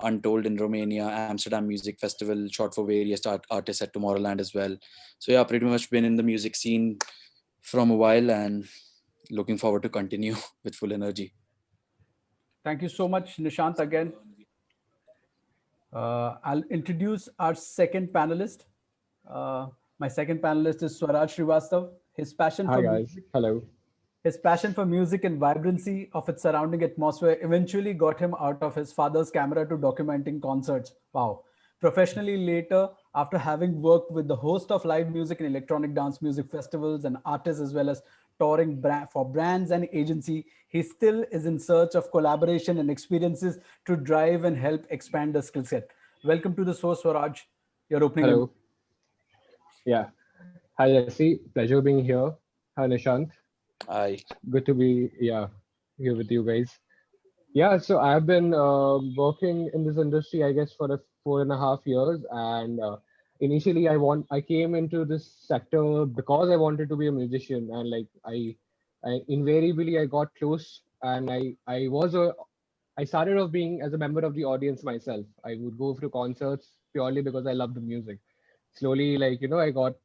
Untold in Romania, Amsterdam Music Festival, shot for various artists at Tomorrowland as well. So yeah, pretty much been in the music scene from a while and looking forward to continue with full energy. Thank you so much, Nishant, again. I'll introduce our second panelist. Uh, my second panelist is Swaraj Sriwastav. His passion Hi for guys. music Hello. His passion for music and vibrancy of its surrounding atmosphere eventually got him out of his father's camera to documenting concerts. Wow. Professionally, later, after having worked with the host of live music and electronic dance music festivals and artists, as well as touring for brands and agency, he still is in search of collaboration and experiences to drive and help expand the skill set. Welcome to the show, Swaraj. Your opening remarks. Hello. Yeah. Hi Jesse. Pleasure being here. Hi Nishant. I Good to be here with you guys. Yeah. So I've been working in this industry, I guess, for 4.5 years, and initially I came into this sector because I wanted to be a musician, and like I invariably I got close, and I started off being as a member of the audience myself. I would go to concerts purely because I loved the music. Slowly, like I got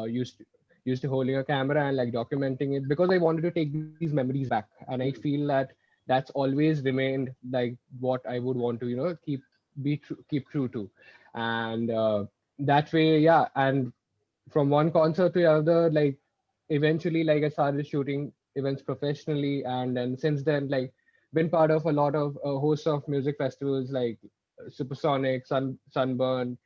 used to holding a camera and like documenting it because I wanted to take these memories back, and I feel that that's always remained like what I would want to keep true to, and that way, yeah. And from one concert to the other, like eventually, like I started shooting events professionally, and then since then, like been part of a lot of hosts of music festivals like Supersonic, Sunburn,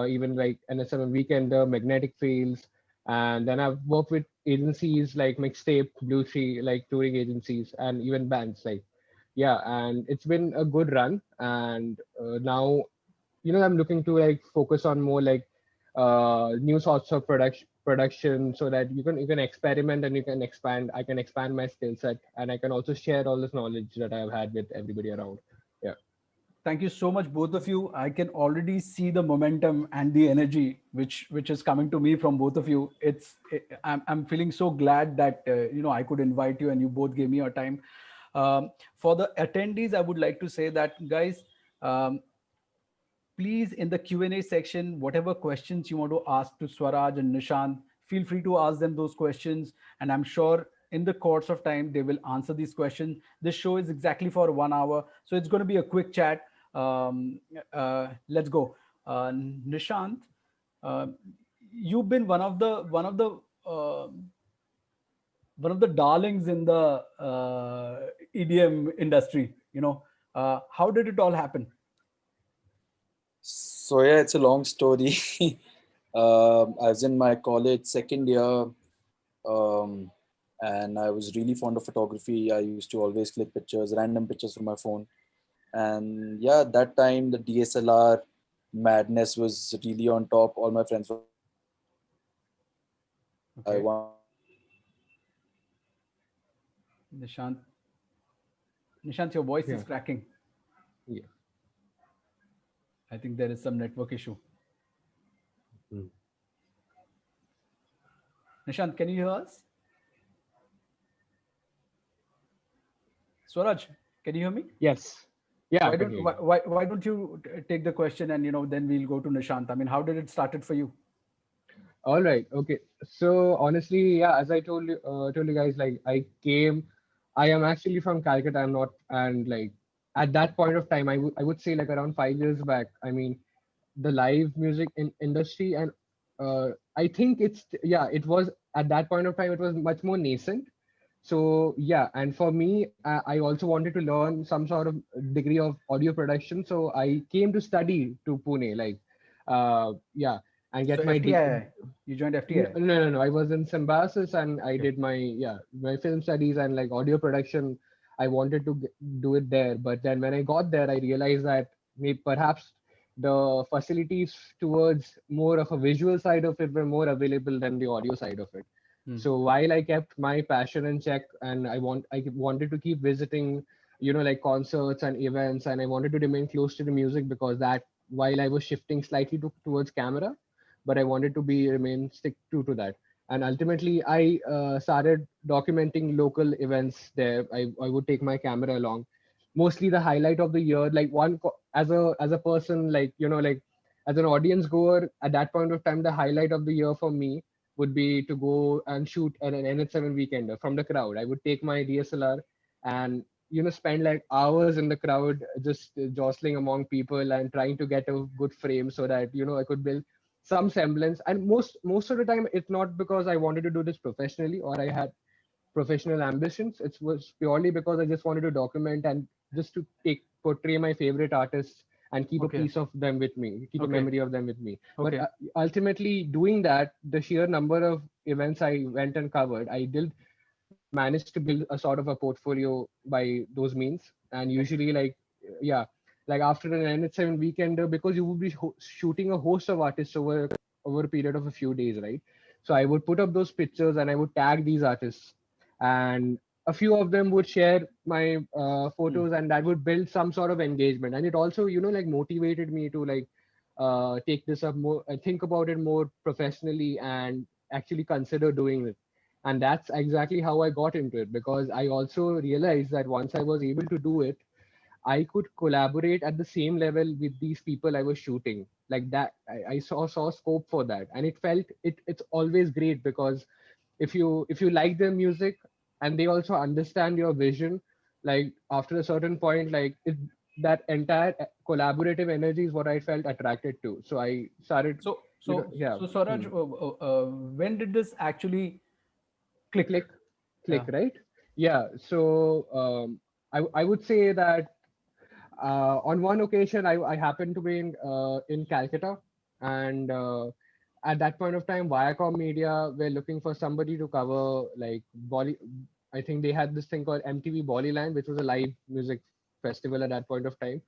even like NSM Weekender, Magnetic Fields, and then I've worked with agencies like Mixtape, Blue Tree, like touring agencies, and even bands like yeah. And it's been a good run, and now I'm looking to like focus on more like new sorts of production so that you can experiment and you can expand. I can expand my skill set, and I can also share all this knowledge that I've had with everybody around. Yeah. Thank you so much, both of you. I can already see the momentum and the energy which is coming to me from both of you. I'm feeling so glad that I could invite you and you both gave me your time. For the attendees, I would like to say that, guys, um, please, in the Q&A section, whatever questions you want to ask to Swaraj and Nishant, feel free to ask them those questions, and I'm sure in the course of time they will answer these questions. This show is exactly for 1 hour, so it's going to be a quick chat. Let's go. Nishant, uh, you've been uh, one of the darlings in the EDM industry. How did it all happen? So yeah, it's a long story. I was in my college second year, um, and I was really fond of photography. I used to always click pictures, random pictures from my phone. And yeah, that time the DSLR madness was really on top. All my friends were I Okay, want Nishant. Nishant, your voice is Yeah. cracking. Yeah. I think there is some network issue. Mm. Nishant, can you hear us? Swaraj, can you hear me? Yes. Yeah, I Why can don't hear why, you. why, why don't you take the question and then we'll go to Nishant. I mean, how did it started for you? All right. Okay. So honestly, yeah, as I told you guys, like I am actually from Calcutta. I'm not, and like at that point of time, I would say like around 5 years back. I mean, the live music industry, and I think it was at that point of time it was much more nascent. So yeah, and for me, I also wanted to learn some sort of degree of audio production, so I came to study to Pune, like yeah, and So get my FTI, you joined FTI. no, I was in Symbiosis, and I Okay. did my film studies and like audio production. I wanted to do it there, but then when I got there, I realized that maybe perhaps the facilities towards more of a visual side of it were more available than the audio side of it. Hmm. So while I kept my passion in check, and I wanted to keep visiting, like concerts and events, and I wanted to remain close to the music because that while I was shifting slightly towards camera, but I wanted to be remain stick true to that. And ultimately, I started documenting local events there. I would take my camera along. Mostly the highlight of the year, like as a person, like, like as an audience goer at that point of time, the highlight of the year for me would be to go and shoot an NH7 weekender from the crowd. I would take my DSLR and spend like hours in the crowd, just jostling among people and trying to get a good frame so that I could build some semblance. And most of the time, it's not because I wanted to do this professionally or I had professional ambitions. It was purely because I just wanted to document and just to take portray my favorite artists and keep a Okay. piece of them with me, keep a Okay. memory of them with me. But Okay. ultimately, doing that, the sheer number of events I went and covered, I did manage to build a sort of a portfolio by those means. And Okay. usually, like, yeah, like after an NH7 weekend, because you would be shooting a host of artists over a period of a few days, right? So I would put up those pictures and I would tag these artists, and a few of them would share my Hmm. photos, and that would build some sort of engagement. And it also, like, motivated me to, like, take this up more and think about it more professionally and actually consider doing it. And that's exactly how I got into it, because I also realized that once I was able to do it, I could collaborate at the same level with these people I was shooting. Like that, I saw scope for that, and it's always great, because if you like their music and they also understand your vision, like after a certain point, like that entire collaborative energy is what I felt attracted to. So I started, So, yeah. Swaraj, Hmm. when did this actually click? Click, Yeah. right? Yeah. So I would say that on one occasion, I happened to be in Calcutta, and at that point of time, Viacom Media were looking for somebody to cover, like, Bolly. I think they had this thing called MTV Bollyland, which was a live music festival at that point of time,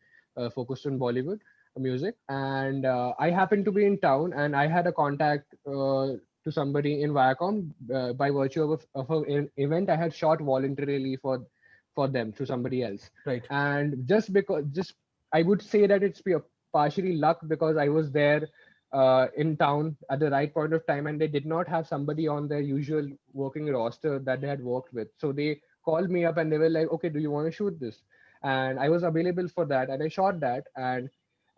focused on Bollywood music. And I happened to be in town, and I had a contact to somebody in Viacom by virtue of an event I had shot voluntarily for them through somebody else. Right. And just I would say that it's partially luck, because I was there in town at the right point of time, and they did not have somebody on their usual working roster that they had worked with. So they called me up and they were like, okay, do you want to shoot this? And I was available for that, and I shot that. And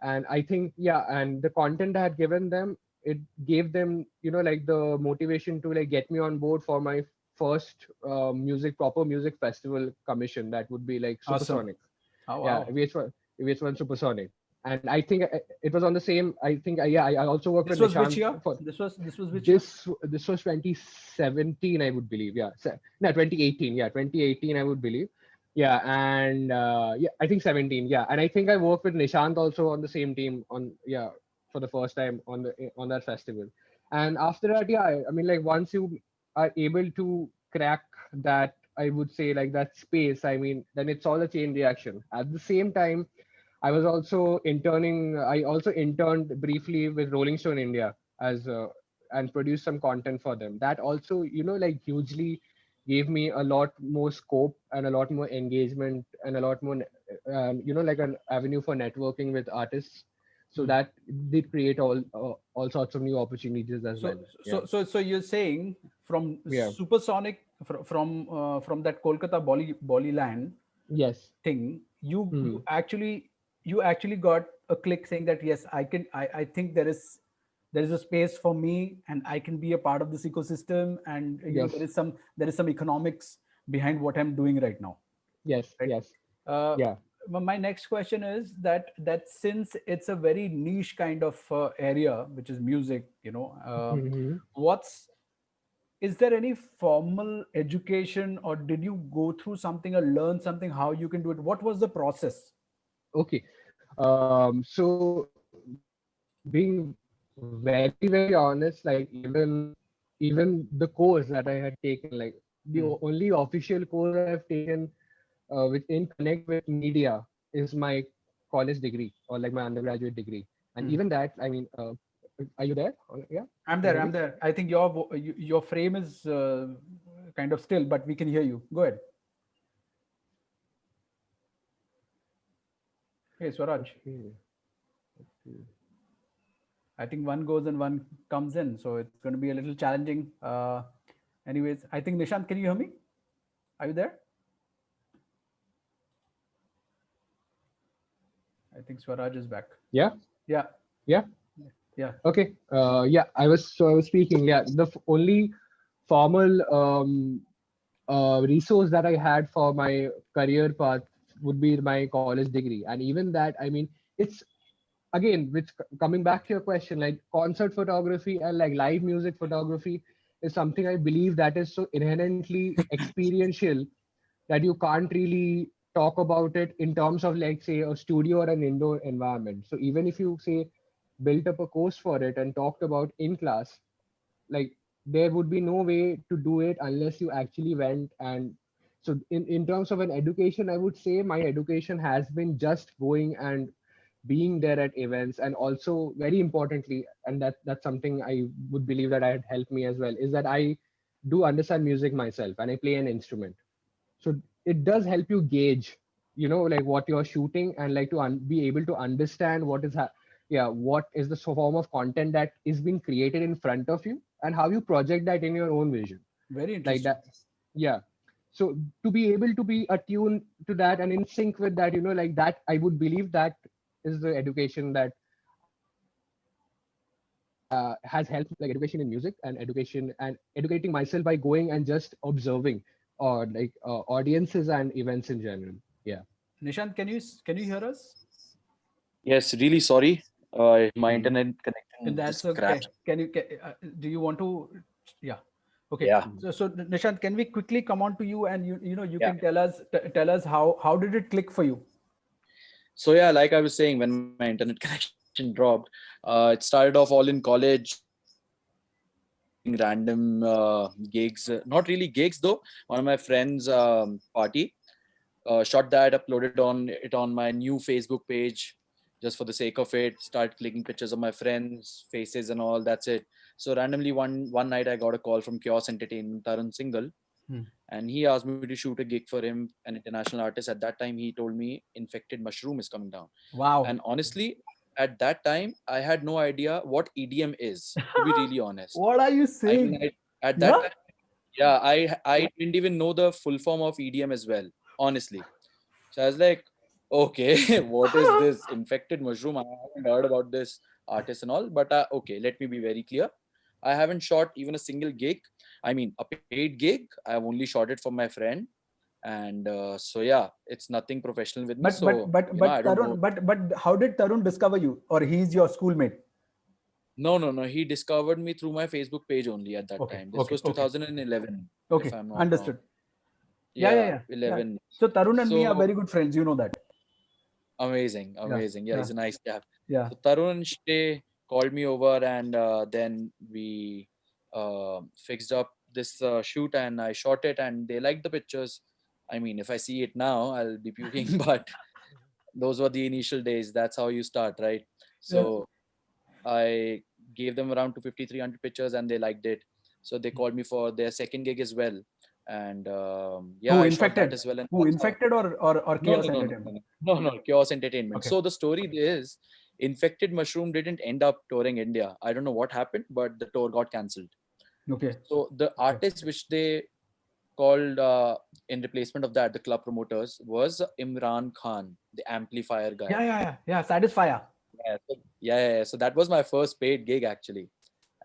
I think, yeah, and the content I had given them, it gave them, like, the motivation to, like, get me on board for my first proper music festival commission. That would be like Awesome. Supersonic. Oh, Yeah, wow. VH1 Supersonic. And I think it was on the same. I think, yeah, I also worked with This was which Nishant year? for This was which year? this was 2017, I would believe. Yeah, no, 2018. Yeah, 2018, I would believe. Yeah, and yeah, I think 17. Yeah, and I think I worked with Nishant also on the same team on, yeah, for the first time on that festival. And after that, yeah, I mean, like, once you are able to crack that, I would say, like, that space, I mean, then it's all a chain reaction. At the same time, I also interned briefly with Rolling Stone India as and produced some content for them. That also, like, hugely gave me a lot more scope and a lot more engagement and a lot more, like, an avenue for networking with artists. So Hmm. that did create all sorts of new opportunities as well. So, Yeah. you're saying from Yeah. supersonic, from that Kolkata Bollyland Yes. thing, you Hmm. you actually you actually got a click saying that yes, I think there is a space for me and I can be a part of this ecosystem, and Yes. there is some economics behind what I'm doing right now, Yes. right? Yes. uh, Yeah. my next question is that since it's a very niche kind of area, which is music, Hmm. what's is there any formal education, or did you go through something or learn something how you can do it? What was the process? Okay. So being very, very honest, like, even the course that I had taken, like, the Hmm. only official course I've taken in connect with media is my college degree, or like my undergraduate degree. And Hmm. even that, I mean, are you there? Yeah, I'm you're there. I'm ready? there. I think your frame is kind of still, but we can hear you. Go ahead. Hey, Swaraj. Okay. Okay. I think one goes and one comes in, so it's going to be a little challenging. Anyways, I think Nishant, can you hear me? Are you there? I think Swaraj is back. Yeah, Yeah, yeah. yeah. Okay. Yeah, I was speaking. Yeah, the only formal resource that I had for my career path would be my college degree, and even that, I mean, it's again, which coming back to your question, like concert photography and like live music photography is something I believe that is so inherently experiential that you can't really talk about it in terms of like say a studio or an indoor environment. So even if you say built up a course for it and talked about in class, like there would be no way to do it unless you actually went. And so in terms of an education, I would say my education has been just going and being there at events, and also very importantly, and that's something I would believe that had helped me as well, is that I do understand music myself and I play an instrument. So it does help you gauge, like what you're shooting, and like to be able to understand what is yeah, what is the form of content that is being created in front of you, and how you project that in your own vision, Very like interesting. that. Yeah. So to be able to be attuned to that and in sync with that, like that, I would believe that is the education that has helped, like education in music and education and educating myself by going and just observing, or like audiences and events in general. Yeah. Nishant, can you hear us? Yes, really sorry. My Mhm. internet connection That's just okay. crashed. Do you want to? Yeah. Okay. Yeah, Mhm. So Nishant, can we quickly come on to you, and you yeah. can tell us how did it click for you? So yeah, like I was saying, when my internet connection dropped, it started off all in college. Doing random gigs, not really gigs though. One of my friends' party, shot that, uploaded on it on my new Facebook page, just for the sake of it. Start clicking pictures of my friends' faces and all. That's it. So randomly one night I got a call from Chaos Entertainment, Tarun Singhal, Hmm. and he asked me to shoot a gig for him, an international artist. At that time, he told me Infected Mushroom is coming down. Wow. And honestly, at that time, I had no idea what EDM is. To be really honest, What are you I mean, saying? at that Yeah. time, yeah, I didn't even know the full form of EDM as well. Honestly, so I was like, okay, what is this Infected Mushroom? I haven't heard about this artist and all, but okay, let me be very clear. I haven't shot even a single gig. I mean, a paid gig. I've only shot it for my friend, and so yeah, it's nothing professional with me. But but So but I but don't Tarun, know. but how did Tarun discover you, or he's your schoolmate? No, no, no. He discovered me through my Facebook page only at that Okay. time. This Okay. was Okay. 2011, if Okay. I'm not wrong. Understood. Yeah. Yeah. Yeah, Yeah. Yeah. 11. So Tarun and me are So very good friends. You know that. amazing, Yeah. amazing. Yeah, Yeah. he's a nice chap. Yeah. So Tarun and Shay called me over, and then we fixed up this shoot, and I shot it, and they liked the pictures. I mean, if I see it now, I'll be puking, but those were the initial days. That's how you start, right? Yeah. So I gave them around 250, 300 pictures, and they liked it. So they called me for their second gig as well. And yeah, Who I shot that infected? as well. And Who that's how. infected, or No, chaos no, no, no, entertainment? no, no, no, Chaos Entertainment. Okay. So the story is, Infected Mushroom didn't end up touring India. I don't know what happened, but the tour got cancelled. Okay. So the Okay. artist which they called in replacement of that, the club promoters, was Imran Khan, the amplifier Yeah. guy. Yeah. Yeah. Yeah. Satisfier. Yeah. So that was my first paid gig actually,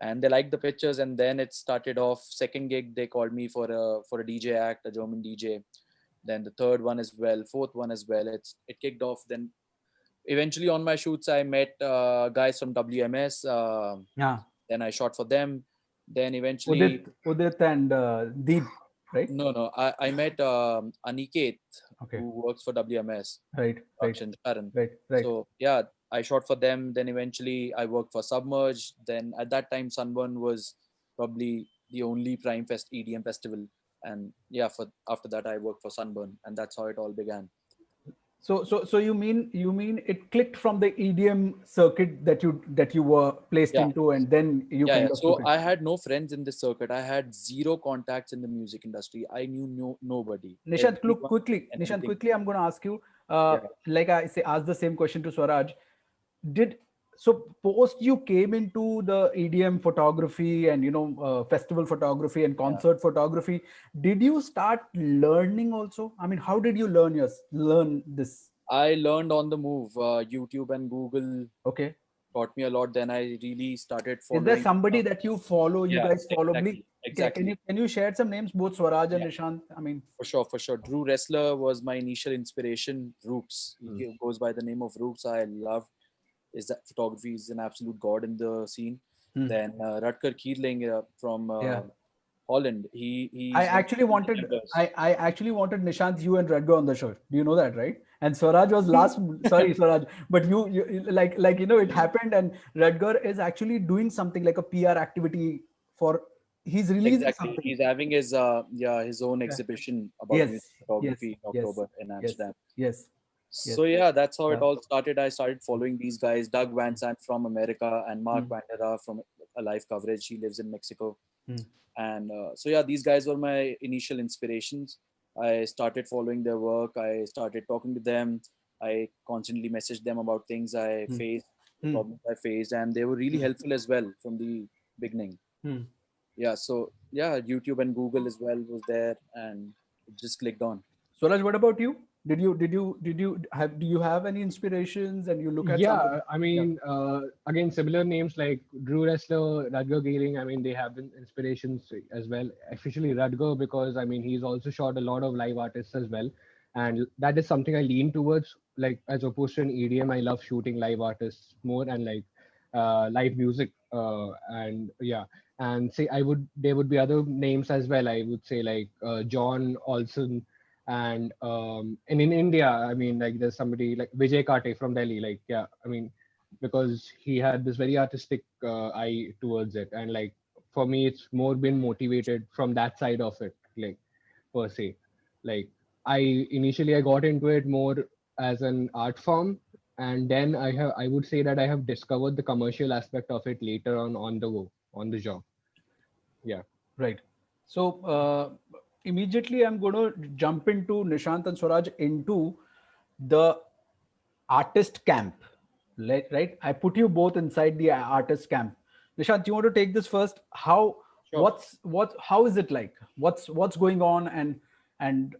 and they liked the pictures. And then it started off. Second gig, they called me for a DJ act, a German DJ. Then the third one as well, fourth one as well. It kicked off. Then eventually on my shoots, I met guys from WMS. Yeah. Then I shot for them. Then eventually, Udit and Deep, right? I met Aniket, Okay. who works for WMS Right. Right. production, Karan. Right. Right. So yeah, I shot for them. Then eventually I worked for Submerge. Then at that time, Sunburn was probably the only Prime Fest EDM festival. And yeah, for after that I worked for Sunburn, and that's how it all began. So you mean it clicked from the EDM circuit that you were placed Yeah, into, and then you yeah. kind of took So it. I had no friends in this circuit. I had zero contacts in the music industry. I knew nobody, Nishant, look everyone quickly. and Nishant, anything. quickly, I'm going to ask you, Yeah. like I say, ask the same question to Swaraj. Did so post you came into the EDM photography and festival photography and Yeah. concert photography. Did you start learning also? I mean, how did you learn this? I learned on the move. YouTube and Google Okay. taught me a lot. Then I really started Is there following. somebody that you follow? You Yeah, guys follow? exactly, Can exactly. you share some names, both Swaraj and Yeah, Nishant? I mean, for sure, for sure. Drew Wrestler was my initial inspiration. Roots. Hmm. Goes by the name of Roots. I love is that photography is an absolute god in the scene. hmm, Then Rutger Kierling from yeah. Holland. I He's one of actually the wanted members. I actually wanted Nishant, you and Redgo on the show. Do you know that, right? And Swaraj was last. Sorry, Swaraj, but you like it happened, and Redgar is actually doing something like a PR activity for. He's releasing Exactly. something. He's having his his own Yeah. exhibition about Yes. music Yes. photography in Yes. October in Yes. Amsterdam. Yes. Yes. So yeah, that's how it Yeah. all started. I started following these guys, Doug Van Mm, Sant from America and Mark mm, Vandera from a live coverage. He lives in Mexico. mm, And so yeah, these guys were my initial inspirations. I started following their work. I started talking to them. I constantly messaged them about things I mm, faced, the mm, problems I faced, and they were really mm, helpful as well from the beginning. mm. Yeah, so yeah, YouTube and Google as well was there, and it just clicked on. Swaraj, what about you? Do you have any inspirations and you look at somebody? Yeah, I Yeah. mean, again, similar names like Drew Wrestler, Rudger Gehring. I mean, they have been inspirations as well. Especially Rudger, because I mean, he's also shot a lot of live artists as well, and that is something I lean towards. Like as opposed to an EDM, I love shooting live artists more and like live music. And yeah, and say I would there would be other names as well. I would say like John Olson, and in India, I mean, like there's somebody like Vijay Kate from Delhi, like yeah, I mean, because he had this very artistic eye towards it, and like for me, it's more been motivated from that side of it, like per se. Like I got into it more as an art form, and then I would say that I have discovered the commercial aspect of it later on the go on the job. Yeah. Right. So immediately I'm going to jump into Nishant and Swaraj into the artist camp. Right. I put you both inside the artist camp. Nishant, you want to take this first? Sure. How is it like? What's going on, and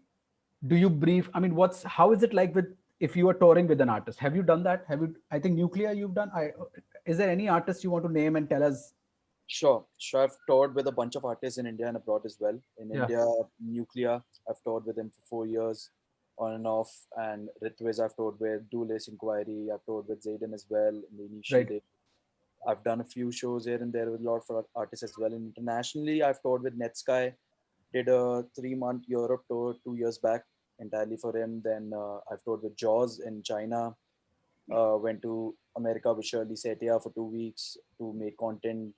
do you brief? I mean, how is it like with if you are touring with an artist? Have you done that? Have you? I think Nuclear you've done. Is there any artist you want to name and tell us? Sure. Sure. I've toured with a bunch of artists in India and abroad as well. In Yeah. India, Nuclear, I've toured with him for 4 years on and off. And Ritwiz, I've toured with. Duelist Inquiry, I've toured with Zayden as well in the initial Right. days. I've done a few shows here and there with a lot of artists as well. And internationally, I've toured with Netsky, did a 3 month Europe tour 2 years back entirely for him. Then I've toured with Jaws in China, went to America with Shirley Setia for 2 weeks to make content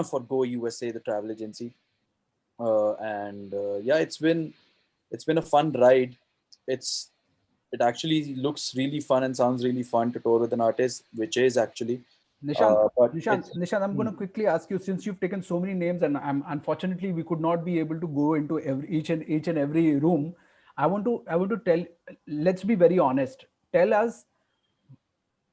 for Go USA, the travel agency. And yeah, it's been a fun ride. It's it actually looks really fun and sounds really fun to tour with an artist, which is actually. Nishant, But it's Nishant, I'm going hmm, to quickly ask you, since you've taken so many names, and unfortunately we could not be able to go into each and every room. I want to tell. Let's be very honest. Tell us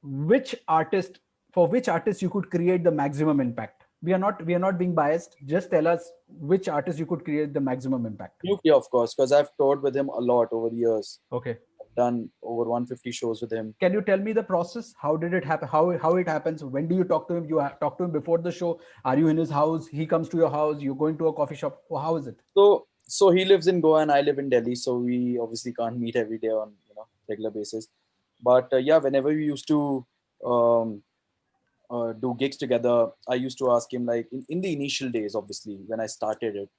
which artist for which artist you could create the maximum impact. We are not being biased. Just tell us which artist you could create the maximum impact. Nuclear, of course, because I've toured with him a lot over the years. Okay. I've done over 150 shows with him. Can you tell me the process? How did it happen? How it happens? When do you talk to him? Talk to him before the show? Are you in his house? He comes to your house? You're going to a coffee shop? Or how is it? So he lives in Goa and I live in Delhi, so we obviously can't meet every day on regular basis. But yeah, whenever we used to um, do gigs together, I used to ask him like in the initial days, obviously when I started it.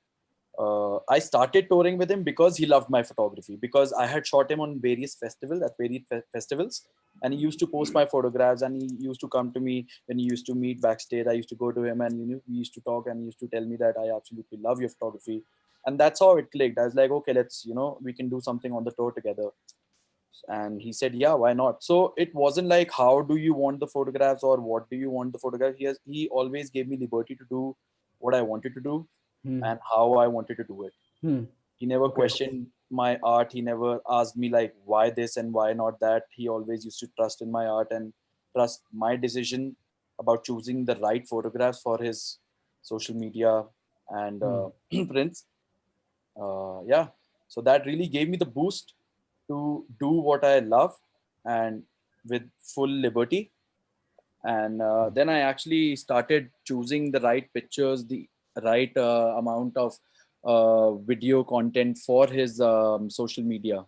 I started touring with him because he loved my photography. Because I had shot him on various festivals festivals, and he used to post my photographs. And he used to come to me when he used to meet backstage. I used to go to him, and we used to talk, and he used to tell me that I absolutely love your photography, and that's how it clicked. I was like, okay, let's we can do something on the tour together. And he said, yeah, why not? So it wasn't like how do you want the photographs or what do you want the photograph. He always gave me liberty to do what I wanted to do Hmm. and how I wanted to do it. Hmm. He never Okay. questioned my art. He never asked me like why this and why not that. He always used to trust in my art and trust my decision about choosing the right photographs for his social media and Hmm. prints. Yeah, so that really gave me the boost to do what I love. and with full liberty. And then I actually started choosing the right pictures, the right amount of video content for his social media.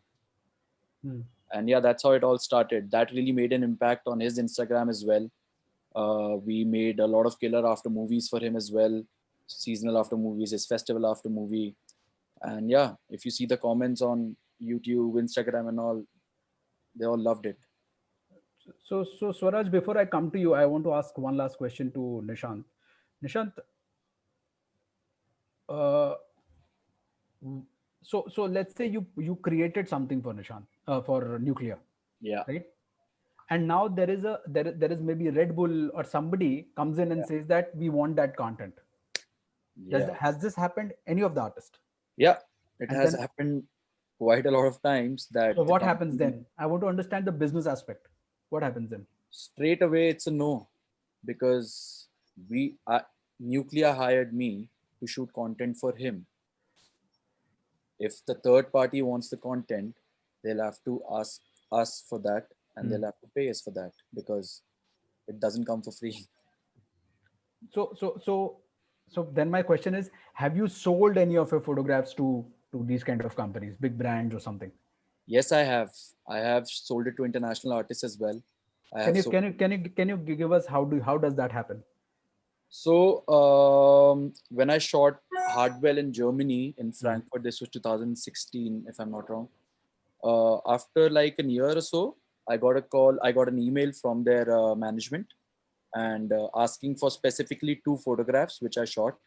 Hmm. And yeah, that's how it all started. That really made an impact on his Instagram as well. We made a lot of killer after movies for him as well, seasonal after movies, his festival after movie. And yeah, if you see the comments on YouTube, Instagram, and all, they all loved it. So Swaraj, before I come to you, I want to ask one last question to Nishant. Nishant, uh, so let's say you created something for Nishant, for nuclear, Yeah, right? And now there is maybe Red Bull or somebody comes in and yeah, says that we want that content. yeah, Has this happened any of the artist? yeah. It And has then, happened quite a lot of times so that the what happens company, then? I want to understand the business aspect. What happens then? straight away it's a no, because we Nuclear hired me to shoot content for him. If the third party wants the content, they'll have to ask us for that, and Hmm. they'll have to pay us for that, because it doesn't come for free. So so so so then my question is: have you sold any of your photographs to these kind of companies, big brands or something? Yes, I have. I have sold it to international artists as well. I Can have you sold. can you can you can you give us how does that happen? So when I shot Hardwell in Germany, in Hmm. Frankfurt, this was 2016, if I'm not wrong. After like a year or so, I got a call. I got an email from their management, and asking for specifically two photographs which I shot,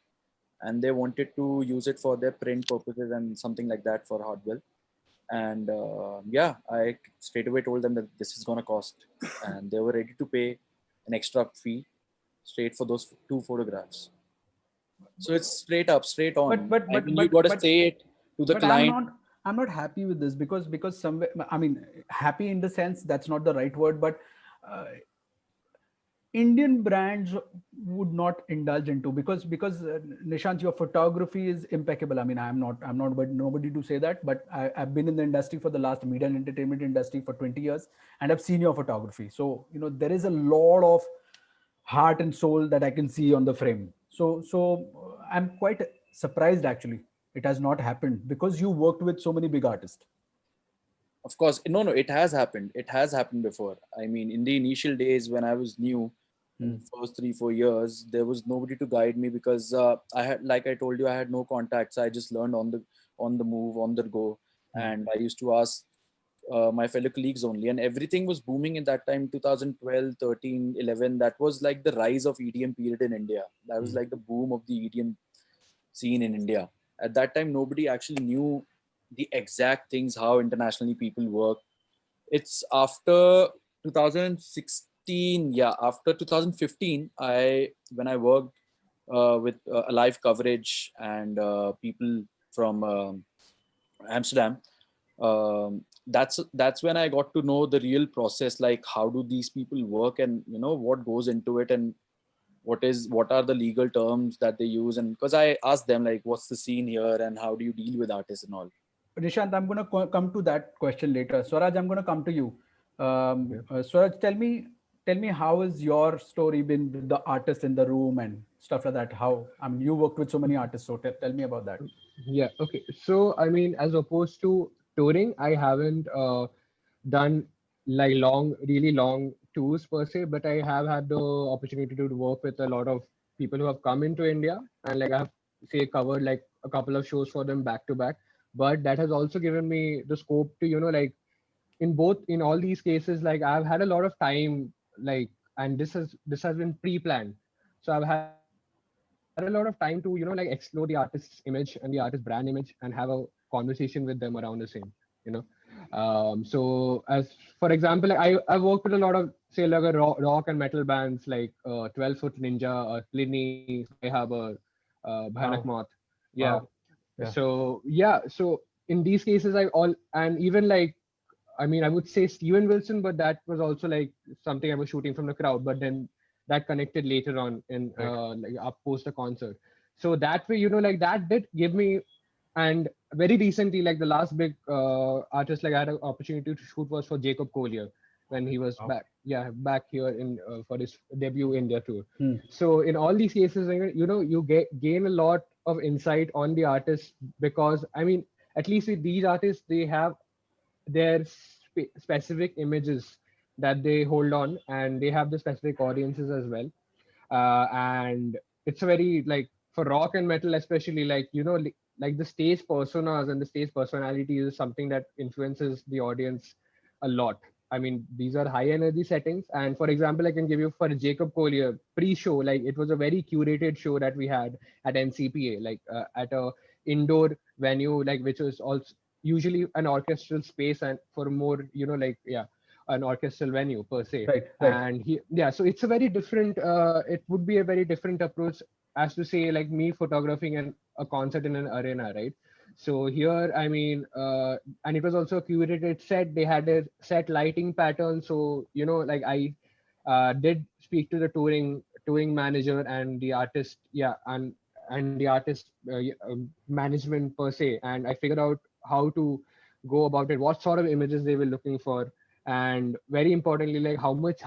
and they wanted to use it for their print purposes and something like that for Hardwell. And yeah, I straight away told them that this is gonna cost, and they were ready to pay an extra fee straight for those two photographs. So it's straight up, straight But on. but I but mean, you but got to but say it to the but I'm client. not I'm not happy with this because somewhere, I mean, happy in the sense that's not the right word, but uh, Indian brands would not indulge into, because Nishant, your photography is impeccable. I mean, I'm not but nobody to say that, but I've been in the industry for the last media and entertainment industry for 20 years, and I've seen your photography. So there is a lot of heart and soul that I can see on the frame. So I'm quite surprised actually. It has not happened because you worked with so many big artists. Of course, no, no, it has happened. It has happened before. I mean, in the initial days when I was new, in Hmm. first 3 4 years, there was nobody to guide me, because I had, like I told you, I had no contacts. I just learned on the move, on the go, Hmm. and I used to ask my fellow colleagues only, and everything was booming in that time, 2012, 13, 11. That was like the rise of EDM period in India. That was Hmm. like the boom of the EDM scene in India. At that time, nobody actually knew the exact things how internationally people work. It's after 2016, yeah, after 2015, I when I worked with a live coverage and people from Amsterdam. That's when I got to know the real process, like how do these people work, and what goes into it, and what are the legal terms that they use. And because I asked them, like, what's the scene here and how do you deal with artists and all. Nishant, I'm going to come to that question later. Swaraj, I'm going to come to you. Yeah. Swaraj, tell me how has your story been with the artists in the room and stuff like that? How, I mean, you worked with so many artists, so tell me about that. Yeah. Okay. So, I mean, as opposed to touring, I haven't done like really long tours per se, but I have had the opportunity to work with a lot of people who have come into India, and like I have say covered like a couple of shows for them back to back. But that has also given me the scope to, like in all these cases, like I've had a lot of time, like, and this has been pre-planned. So I've had a lot of time to, like explore the artist's image and the artist's brand image and have a conversation with them around the same, you know. So as for example, like I worked with a lot of say like a rock and metal bands like 12 Foot Ninja, Pliny, Sky Harbor, Bhayanak Wow. Moth. Yeah. Wow. Yeah. So yeah, so in these cases I all and even like I mean, I would say Steven Wilson, but that was also like something I was shooting from the crowd. But then that connected later on in Right. like up post a concert. So that way, like that did give me. And very recently, like the last big artist like I had an opportunity to shoot was for Jacob Collier. when he was Wow. back, yeah, back here in for his debut India tour. Hmm. So in all these cases, you gain a lot of insight on the artist, because I mean, at least with these artists, they have their specific images that they hold on, and they have the specific audiences as well. And it's a very, like, for rock and metal especially, like, like the stage personas and the stage personality is something that influences the audience a lot. I mean, these are high energy settings, and for example, I can give you for Jacob Collier pre-show, like it was a very curated show that we had at NCPA, like at a indoor venue, like which was also usually an orchestral space, and for more, like, yeah, an orchestral venue per se. Right, right. And yeah, so it's a very different, it would be a very different approach as to say, like, me photographing a concert in an arena, right? So here, I mean, and it was also a curated set. They had a set lighting pattern, so like, I did speak to the touring manager and the artist, yeah, and the artist management per se, and I figured out how to go about it, what sort of images they were looking for, and very importantly, like, how much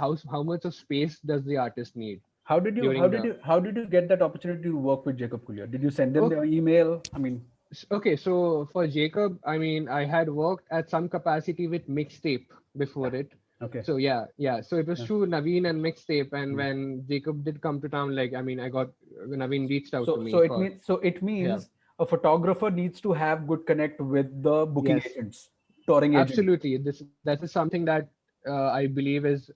of space does the artist need How did you how during did the. you how did you get that opportunity to work with Jacob Collier? Did you send them Okay, their email? I mean, okay, so for Jacob, I mean, I had worked at some capacity with mixtape before yeah. it. Okay. So yeah, yeah. So it was Yeah. through Naveen and mixtape, and Hmm. when Jacob did come to town, like, I mean, I got Naveen reached out to So me so it for. means so it Yeah. means a photographer needs to have good connect with the booking Yes, agents, touring agent. absolutely. That is something that I believe is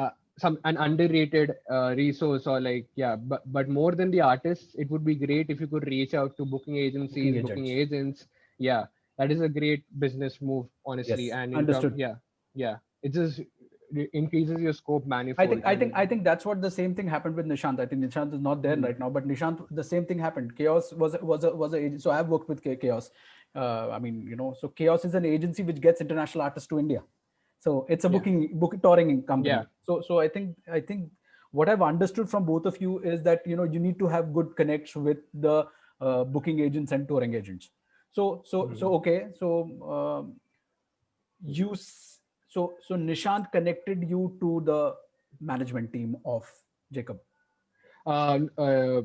uh, some an underrated resource, or like, yeah, but more than the artists, it would be great if you could reach out to booking Booking agencies, booking agents. agents. Yeah, that is a great business move, honestly. Yes, And in term, understood. yeah, yeah, it just increases your scope I manifold. think I I think mean, I think that's what the same thing happened with Nishant. I think Nishant is not there hmm, right now, but Nishant, the same thing happened. Chaos was a agent. So I've worked with Chaos. I mean, so Chaos is an agency which gets international artists to India. So it's a yeah, book touring yeah, company. So I think what I've understood from both of you is that you need to have good connects with the booking agents and touring agents. So hmm. okay. You s- so Nishant connected you to the management team of Jacob. Uh, uh,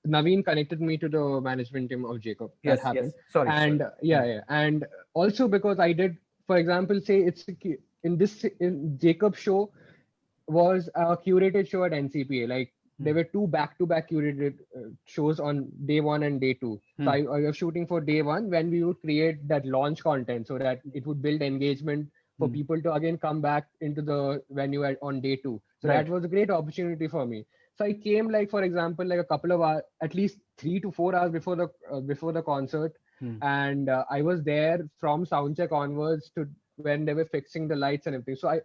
Naveen connected me to the management team of Jacob. That Yes, happened, yes. Sorry. and yeah, Hmm. yeah, and also because I did, for example, say in this in Jacob show was a curated show at NCPA. Like, there Hmm. were two back-to-back curated shows on day one and day two. So Hmm. I was shooting for day one, when we would create that launch content so that it would build engagement for Hmm. people to again come back into the venue on day two. So that Right. was a great opportunity for me. So I came, like, for example, like a couple of hours, at least 3 to 4 hours before the concert, Hmm. and I was there from soundcheck onwards to when they were fixing the lights and everything. So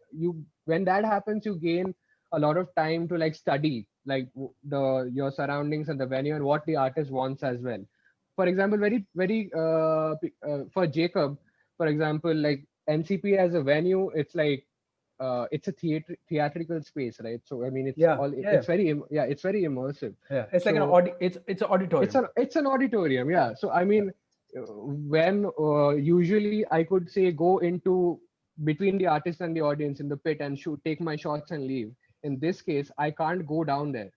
when that happens, you gain a lot of time to, like, study, like, the your surroundings and the venue and what the artist wants as well. For example, very very for Jacob, for example, like, NCP as a venue, it's like, it's a theatrical space, right? So I mean, Yeah. Yeah. yeah, it's very immersive. Yeah. It's like an So it's an auditorium. it's an auditorium, Yeah. yeah. So I Yeah. mean, when usually I could say go into between the artist and the audience in the pit and shoot, take my shots and leave. In this case, I can't go down there,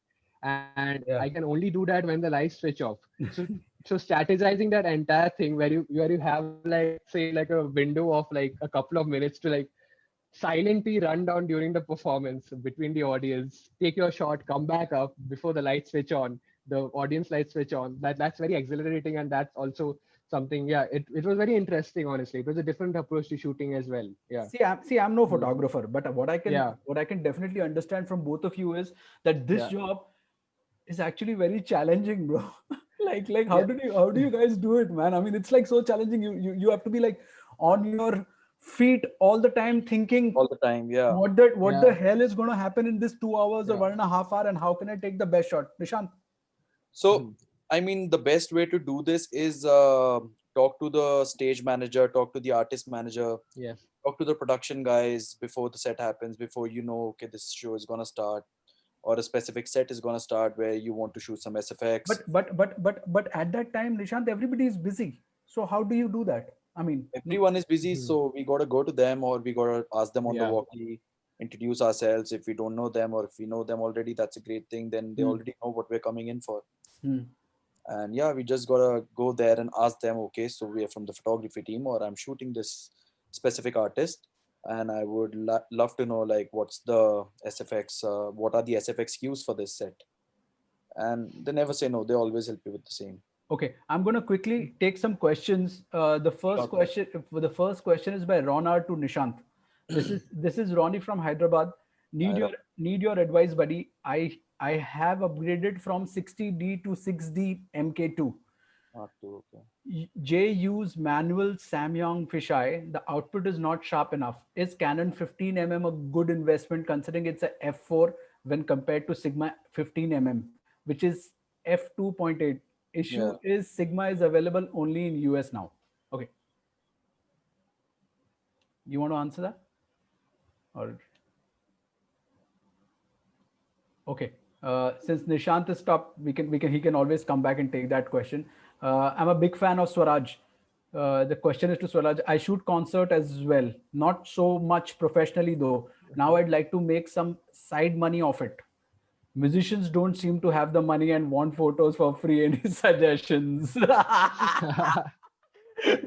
and I Yeah. can only do that when the lights switch off. So strategizing that entire thing, where you have, like, say, like a window of like a couple of minutes to, like, silently run down during the performance between the audience, take your shot, come back up before the lights switch on, the audience lights switch on. That's very exhilarating, and that's also something. Yeah, it was very interesting. Honestly, it was a different approach to shooting as well. Yeah. See, I'm no Mm. photographer, but Yeah. what I can definitely understand from both of you is that this Yeah. job is actually very challenging, bro. Like Yeah. how do you guys do it, man? I mean, it's like so challenging. You have to be like on your feet all the time, thinking all the time. Yeah. what the Yeah. hell is going to happen in this 2 hours or Yeah. 1.5 hour, and how can I take the best shot, Nishant? So, Mhm. I mean, the best way to do this is talk to the stage manager, talk to the artist manager, Yes. talk to the production guys before the set happens, before you know, okay, this show is gonna start, or a specific set is gonna start where you want to shoot some SFX. But at that time, Nishant, everybody is busy. So how do you do that? I mean, Everyone is busy, Mhm. so we gotta go to them, or we gotta ask them on the Yeah. walkie. introduce ourselves. If we don't know them, or if we know them already, that's a great thing. Then they Hmm. already know what we're coming in for. Hmm. And yeah, we just gotta go there and ask them, okay, so we are from the photography team, or I'm shooting this specific artist, and I would love to know, like, what's the SFX, what are the SFX cues for this set? And they never say no, they always help you with the same. Okay, I'm going to quickly take some questions. Sure. The first question is by Ronar to Nishant. This is Ronnie from Hyderabad. Need I your need your advice, buddy. I have upgraded from 60D to 6D MK2. Mark two, okay. J use manual Samyang fisheye. The output is not sharp enough. Is Canon 15 mm a good investment considering it's a f4 when compared to Sigma 15 mm, which is f2.8? Yeah. Issue is Sigma is available only in US now. Okay, you want to answer that? Or okay, since Nishant is stopped, we can he can always come back and take that question. I'm a big fan of Swaraj. The question is to Swaraj. I shoot concert as well, not so much professionally though. Now I'd like to make some side money off it. Musicians don't seem to have the money and want photos for free. Any suggestions?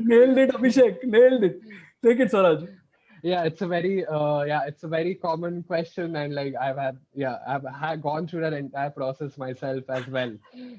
Nailed it, Abhishek. Nailed it. Take it, Swaraj. Yeah, it's a very common question, and like I've gone through that entire process myself as well.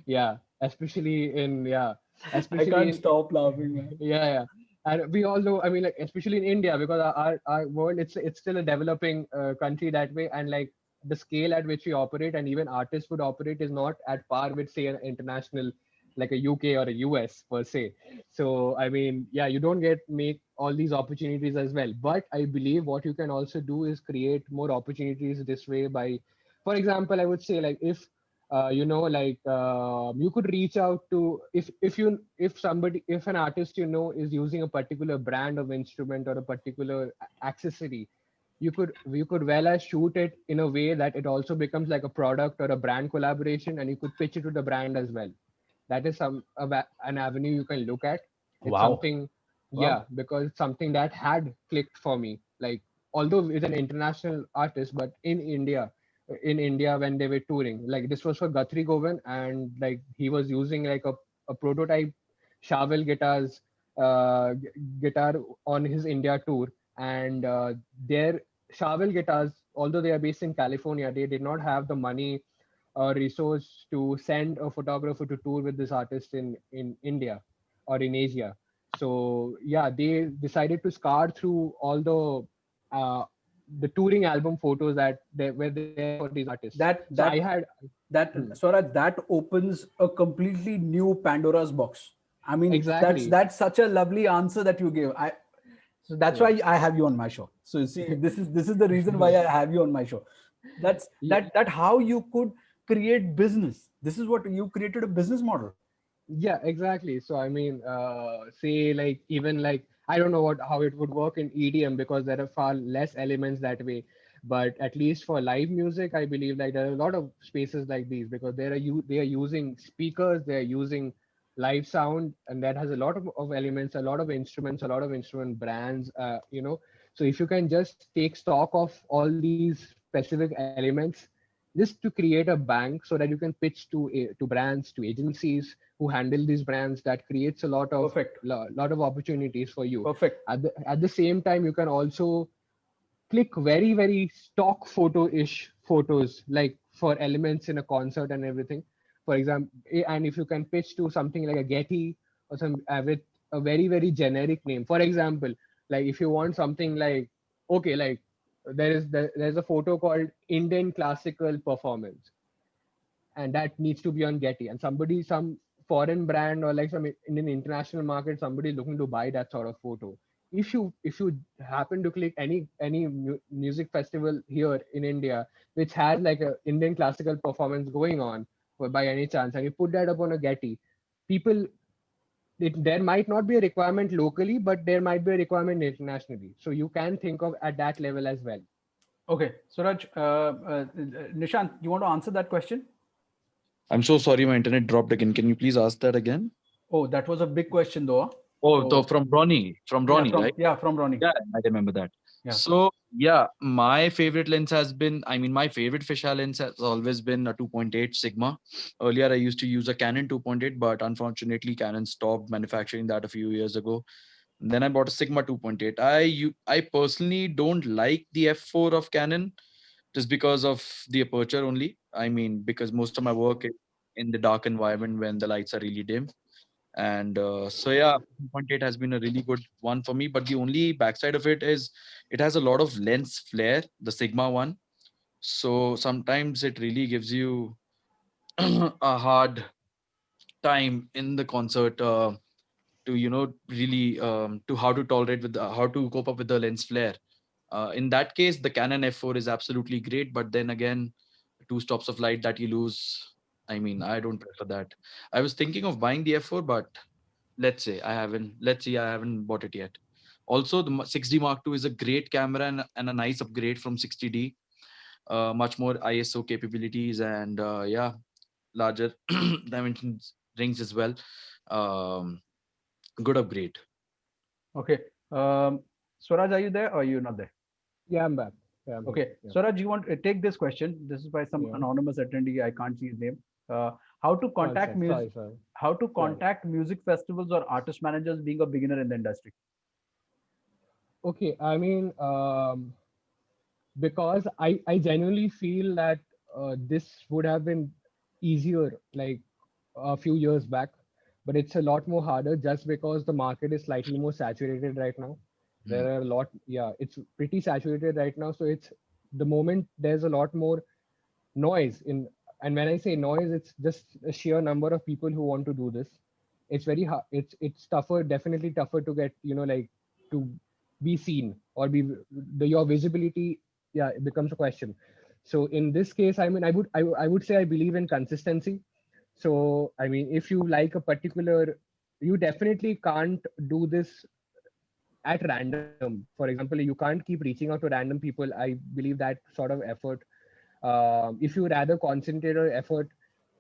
Yeah, especially in yeah, I especially can't in stop laughing, man. yeah. And we all know, I mean, like especially in India, because our world, it's still a developing country that way, and like the scale at which we operate and even artists would operate is not at par with say an international like a UK or a US per se. So I mean, yeah, you don't get make all these opportunities as well. But I believe what you can also do is create more opportunities this way by, for example, I would say like if you could reach out to if an artist is using a particular brand of instrument or a particular accessory, you could well as shoot it in a way that it also becomes like a product or a brand collaboration, and you could pitch it to the brand as well. That is an avenue you can look at. It's Wow. something, Wow. yeah, because it's something that had clicked for me. Like, although it's an international artist, but in India when they were touring, like this was for Guthrie Govan, and like he was using like a prototype Chauvel guitar on his India tour, and their Chauvel guitars, although they are based in California, they did not have the money or resource to send a photographer to tour with this artist in India or in Asia. So yeah, they decided to scour through all the touring album photos that they were there for these artists. That So I that had that hmm, Swaraj, that opens a completely new Pandora's box. I mean, that's exactly. that's such a lovely answer that you gave. So that's Yeah. why I have you on my show. So see, this is the reason why I have you on my show. That's Yeah, that how you could create business. This is what you created, a business model. yeah, exactly. So I mean, say like even like I don't know what how it would work in EDM because there are far less elements that way. But at least for live music, I believe like there are a lot of spaces like these because they are using speakers, they are using live sound, and that has a lot of elements, a lot of instruments, a lot of instrument brands. So if you can just take stock of all these specific elements just to create a bank so that you can pitch to brands, to agencies who handle these brands, that creates a Perfect. lot of opportunities for you. Perfect. At the same time, you can also click very very stock photo-ish photos like for elements in a concert and everything, for example. And if you can pitch to something like a Getty or some with a very very generic name, for example, like if you want something like, okay, like there's a photo called Indian classical performance, and that needs to be on Getty, and some foreign brand or like some in an international market, somebody looking to buy that sort of photo. If you happen to click any music festival here in India which has like a Indian classical performance going on by any chance, and you put that up on a Getty, people, there might not be a requirement locally, but there might be a requirement internationally. So you can think of at that level as well. Okay, Suraj, Nishant, you want to answer that question? I'm so sorry, my internet dropped again. Can you please ask that again? Oh, that was a big question though. Huh? Oh, So from Ronnie, yeah, right? from Ronnie. Yeah, I remember that. Yeah. So Yeah, my favorite lens has been, I mean, my favorite fisheye lens has always been a 2.8 Sigma. Earlier, I used to use a Canon 2.8, but unfortunately, Canon stopped manufacturing that a few years ago. Then I bought a Sigma 2.8. I personally don't like the f4 of Canon just because of the aperture only. I mean, because most of my work is in the dark environment when the lights are really dim. And so yeah, 2.8 has been a really good one for me. But the only backside of it is it has a lot of lens flare, the Sigma one. So sometimes it really gives you a hard time in the concert to really to how to tolerate with how to cope up with the lens flare. In that case, the Canon f4 is absolutely great, but then again, two stops of light that you lose. I mean, I don't prefer that. I was thinking of buying the f4, but let's see, I haven't bought it yet. Also, the 6D Mark II is a great camera and a nice upgrade from 60D. Much more ISO capabilities and yeah, larger dimensions rings as well. Um, Good upgrade. Okay. Um, Swaraj, are you there or are you not there? Yeah, I'm back. Yeah, I'm here. Okay. Yeah, Swaraj, you want to take this question? This is by some yeah. anonymous attendee. I can't see his name. Uh, how to One contact sec. Sorry, music? sorry. How to Yeah. contact music festivals or artist managers being a beginner in the industry? Okay. I mean, because I genuinely feel that this would have been easier like a few years back, but it's a lot more harder just because the market is slightly more saturated right now. Hmm. There are a lot, yeah, it's pretty saturated right now. So it's the moment there's a lot more noise in, and when I say noise, it's just a sheer number of people who want to do this. It's very hard. It's tougher, definitely tougher to get, like to be seen or be your visibility. Yeah, it becomes a question. So in this case, I mean, I would say I believe in consistency. So I mean, if you like a particular, you definitely can't do this at random. For example, you can't keep reaching out to random people. I believe that sort of effort, if you rather concentrate your effort,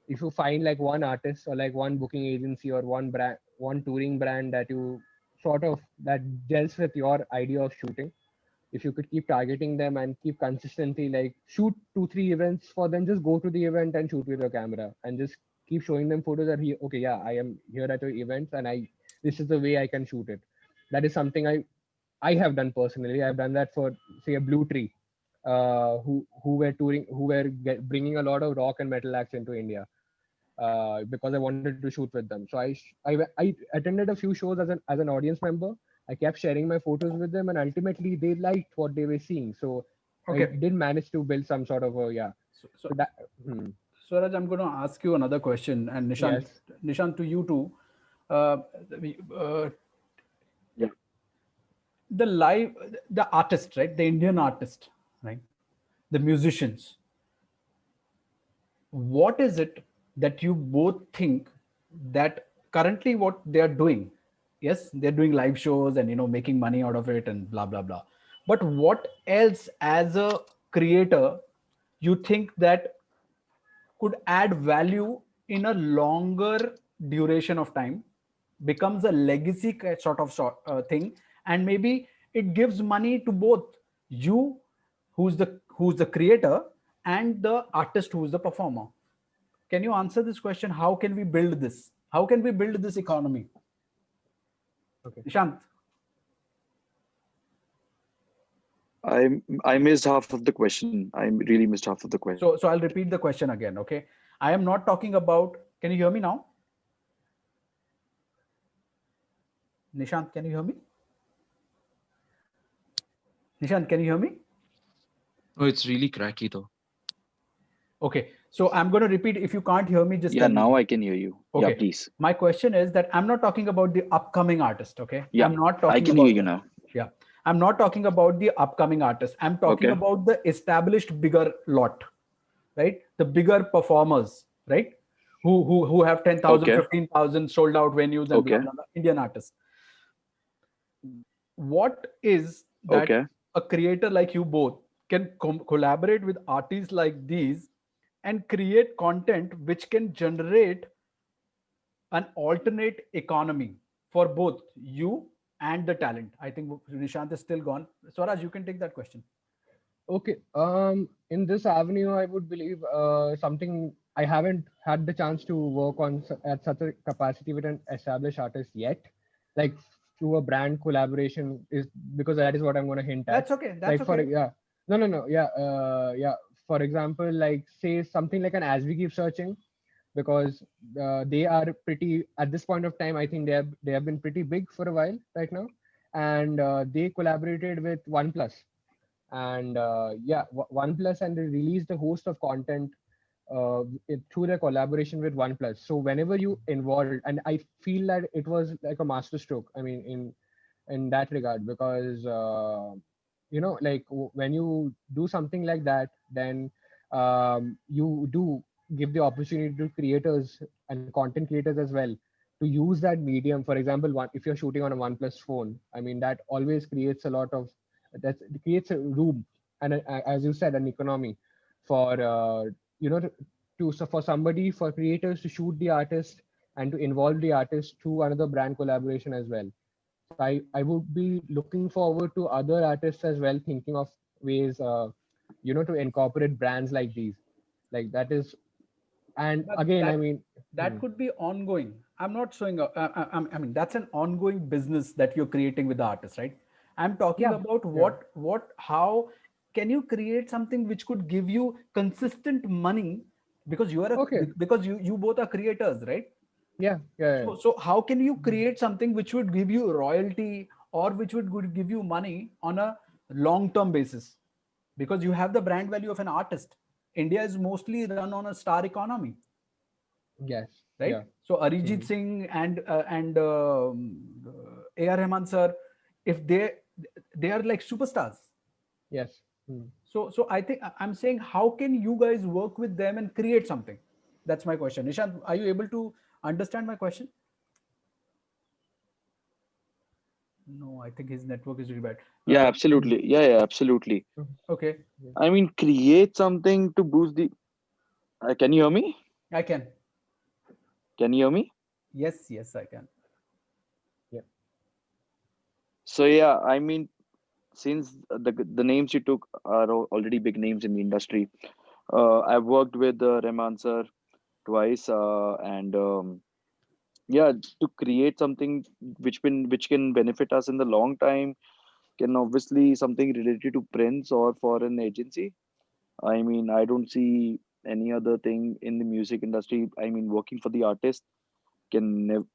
if you find like one artist or like one booking agency or one brand, one touring brand that you sort of that gels with your idea of shooting, if you could keep targeting them and keep consistently like shoot 2 3 events for them, just go to the event and shoot with your camera and just keep showing them photos that he, okay, yeah, I am here at your events and I, this is the way I can shoot it. That is something I have done personally. I've done that for, say, a Blue Tree, who were touring, who were bringing a lot of rock and metal acts into India, because I wanted to shoot with them. So I attended a few shows as an audience member. I kept sharing my photos with them, and ultimately they liked what they were seeing. So I Okay. did manage to build some sort of a, yeah. So So that Swaraj, I'm going to ask you another question, and yes. Nishant, to you too. Uh, uh, the live, the artist, right? The Indian artist, right? The musicians. What is it that you both think that currently what they are doing? Yes, they're doing live shows and making money out of it and blah blah blah. But what else as a creator you think that could add value in a longer duration of time, becomes a legacy thing, and maybe it gives money to both you, who's the creator, and the artist who's the performer? Can you answer this question? How can we build this? How can we build this economy? Okay. Nishant. I missed half of the question. I really missed half of the question. So I'll repeat the question again. Okay, I am not talking about. Can you hear me now? Nishant, can you hear me? Nishant, can you hear me? Oh, it's really cracky though. Okay, so I'm going to repeat. If you can't hear me, just Yeah, tell me. now I can hear you. Yeah, Okay, please. my question is that I'm not talking about the upcoming artist. Okay, Yeah, I'm not I talking can hear about you that. now. Yeah, I'm not talking about the upcoming artist. I'm talking Okay. about the established bigger lot, right? The bigger performers, right? Who have 10,000, Okay. 15,000 sold out venues and blah Okay. blah blah. Indian artists. What is that Okay. a creator like you both can collaborate with artists like these and create content which can generate an alternate economy for both you and the talent? I think Nishant is still gone. Swaraj, you can take that question. Okay. In this avenue, I would believe something I haven't had the chance to work on at such a capacity with an established artist yet. Like through a brand collaboration is because that is what I'm going to hint at. That's okay. That's Like for okay. yeah, no, yeah, yeah. For example, like say something like an as we keep searching, because they are pretty at this point of time. I think they have been pretty big for a while right now, and they collaborated with OnePlus and yeah, OnePlus, and they released a host of content through their collaboration with OnePlus. So whenever you involved, and I feel that it was like a masterstroke. I mean, in that regard, because like when you do something like that, then you do give the opportunity to creators and content creators as well to use that medium. For example, if you're shooting on a OnePlus phone, I mean that always creates a lot of that creates a room and as you said, an economy for so for somebody, for creators to shoot the artist and to involve the artist through another brand collaboration as well. So I would be looking forward to other artists as well thinking of ways to incorporate brands like these, like that is. And But again, I that mean, that could be ongoing. I'm not showing up. I mean, that's an ongoing business that you're creating with the artist, right? I'm talking yeah, about yeah, how can you create something which could give you consistent money, because okay, because you both are creators, right? yeah, yeah, yeah. So how can you create something which would give you royalty, or which would give you money on a long term basis? Because you have the brand value of an artist. India is mostly run on a star economy, Yes, right? yeah. So Arijit Hmm. Singh and A.R. Rahman sir, if they are like superstars. Yes. Hmm. So I think I'm saying, how can you guys work with them and create something? That's my question. Nishant, are you able to understand my question? No, I think his network is really bad. Yeah, Hmm. absolutely. Yeah, yeah, absolutely. Okay, Yeah. I mean, create something to boost the. Can you hear me? I can. Can you hear me? Yes, yes, I can. Yeah. So yeah, I mean, since the names you took are already big names in the industry, I've worked with Rahman sir twice, and yeah, to create something which can benefit us in the long time, can obviously something related to prints or for an agency. I mean, I don't see any other thing in the music industry. I mean, working for the artist can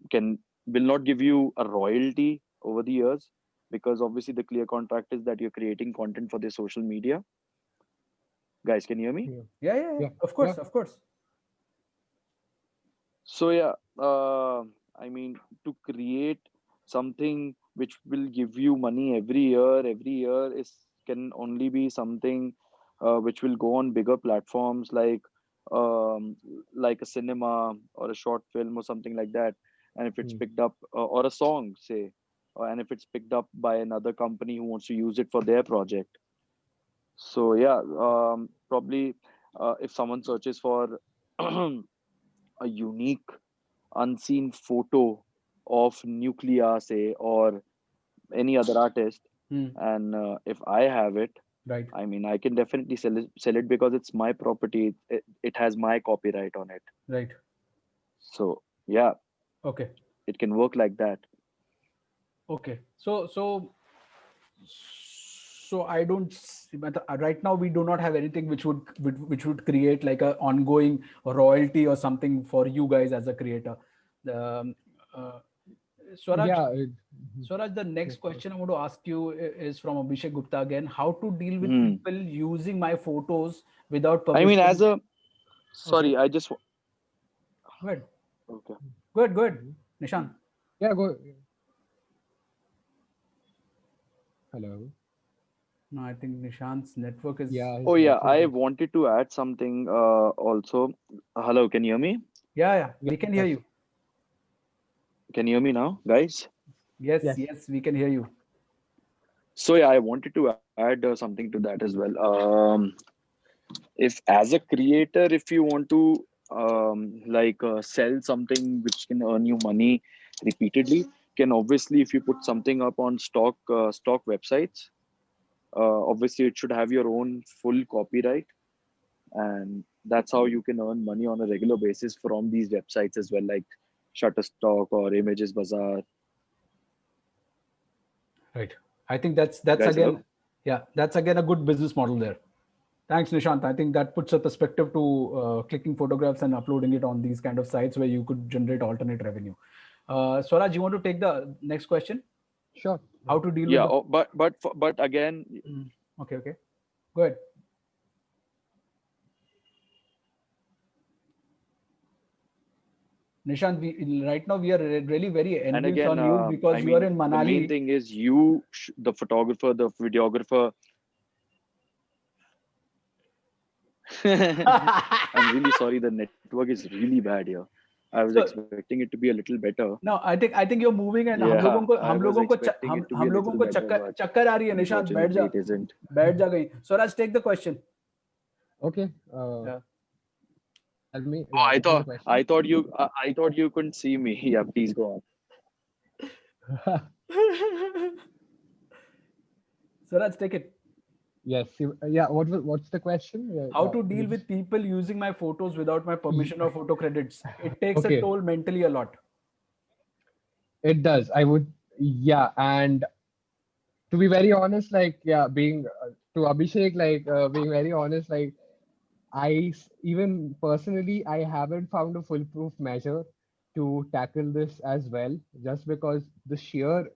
will not give you a royalty over the years, because obviously the clear contract is that you're creating content for their social media. Guys, can you hear me? Yeah. Yeah, yeah, yeah. Yeah. Of Yeah. course, of course. So yeah, I mean, to create something which will give you money every year is can only be something which will go on bigger platforms um, like a cinema or a short film or something like that. And if it's Hmm. picked up or a song, say, and if it's picked up by another company who wants to use it for their project. So yeah, probably if someone searches for a unique unseen photo of Nuclear, say, or any other artist, Hmm. and if I have it, Right, I mean, I can definitely sell it because it's my property. It has my copyright on it. right. So yeah, Okay, it can work like that. okay. So I don't but right now we do not have anything which would create like a ongoing royalty or something for you guys as a creator. Um, uh, Swaraj, Yeah. Swaraj, the next Yes. question I want to ask you is from Abhishek Gupta again. How to deal with Hmm. people using my photos without I mean, as permission? a Okay, sorry, I just good, okay. good. Mhm. Nishant. Yeah. Go. Hello. No, I think Nishant's network is. Yeah. Oh His yeah, network I is. wanted to add something also. Hello, can you hear me? Yeah, we can hear Yes. you. Can you hear me now, guys? Yes, Yes. yes, we can hear you. So yeah, I wanted to add something to that as well. If as a creator, if you want to sell something which can earn you money repeatedly, can obviously if you put something up on stock websites, Obviously, it should have your own full copyright, and that's how you can earn money on a regular basis from these websites as well, like Shutterstock or Images Bazaar. Right. I think that's Guys, hello. again, yeah, that's again a good business model there. Thanks, Nishant. I think that puts a perspective to clicking photographs and uploading it on these kind of sites where you could generate alternate revenue. Swaraj, you want to take the next question? Sure. How to deal with Yeah, the? but again, Mm, okay, okay, go ahead. Nishant, right now we are really very and envious again, on you I because you are mean, in the main Manali. thing is you, the photographer, the videographer. I'm really sorry. The network is really bad here. I was So expecting it to be a little better. no, I think you're moving and Yeah, I was expecting it to be a हम little लोगों को better, but चक्कर आ रही है Nishant unfortunately, it isn't. बैठ जा कहीं Swaraj take the question Okay. या Tell me. Oh, Yeah. Tell me the question. I thought you couldn't see me. Yeah, please go on. Swaraj take it Yes. Yeah. What's the question? Yeah. how Yeah. to You deal with just. people using my photos without my permission or photo credits. It takes a Okay. toll mentally a lot. It does. I would. Yeah. And to be very honest, like, yeah, being to Abhishek, like, being very honest, like, even personally, I haven't found a foolproof measure to tackle this as well, just because the sheer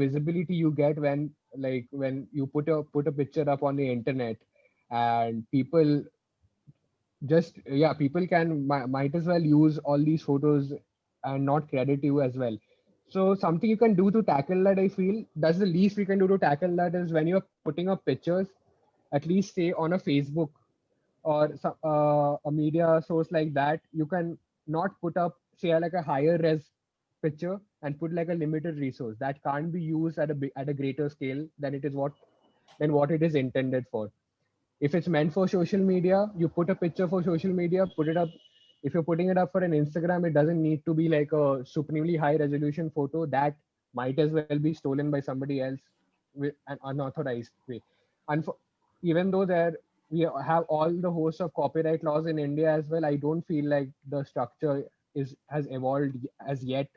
visibility you get when, like, when you put a picture up on the internet, and people just, yeah, people might as well use all these photos and not credit you as well. So something you can do to tackle that, I feel that's the least we can do to tackle that, is when you're putting up pictures, at least say on a Facebook or a media source like that, you can not put up, say, like a higher res picture, and put like a limited resource that can't be used at a greater scale than what it is intended for. If it's meant for social media, you put a picture for social media, put it up. If you're putting it up for an Instagram, it doesn't need to be like a supremely high resolution photo that might as well be stolen by somebody else with an unauthorized way. And even though we have all the host of copyright laws in India as well, I don't feel like the structure has evolved as yet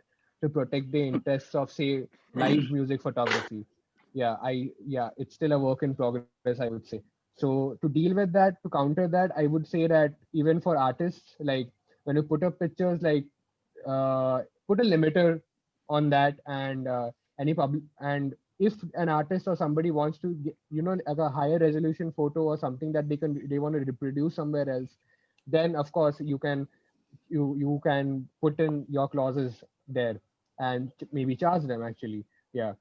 to protect the interests of, say, live music photography. Yeah, it's still a work in progress, I would say. So to deal with that, to counter that, I would say that even for artists, like, when you put up pictures, like, put a limiter on that, and any public, and if an artist or somebody wants to get, like a higher resolution photo or something that they want to reproduce somewhere else, then of course you can put in your clauses there, and maybe charge them, actually. Yeah,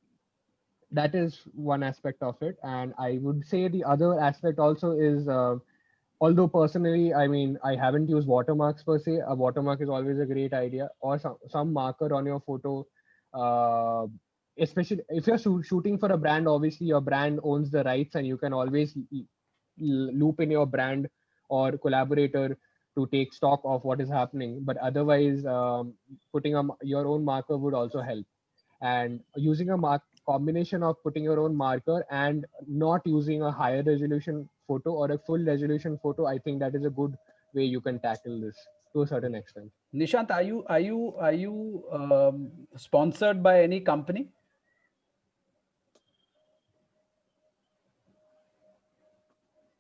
that is one aspect of it. And I would say the other aspect also is, although personally, I mean, I haven't used watermarks per se. A watermark is always a great idea, or some marker on your photo. uh, Especially if you're shooting for a brand, obviously your brand owns the rights, and you can always loop in your brand or collaborator to take stock of what is happening. But otherwise, putting your own marker would also help. And using a combination of putting your own marker and not using a higher resolution photo or a full resolution photo, I think that is a good way you can tackle this to a certain extent. Nishant, are you sponsored by any company?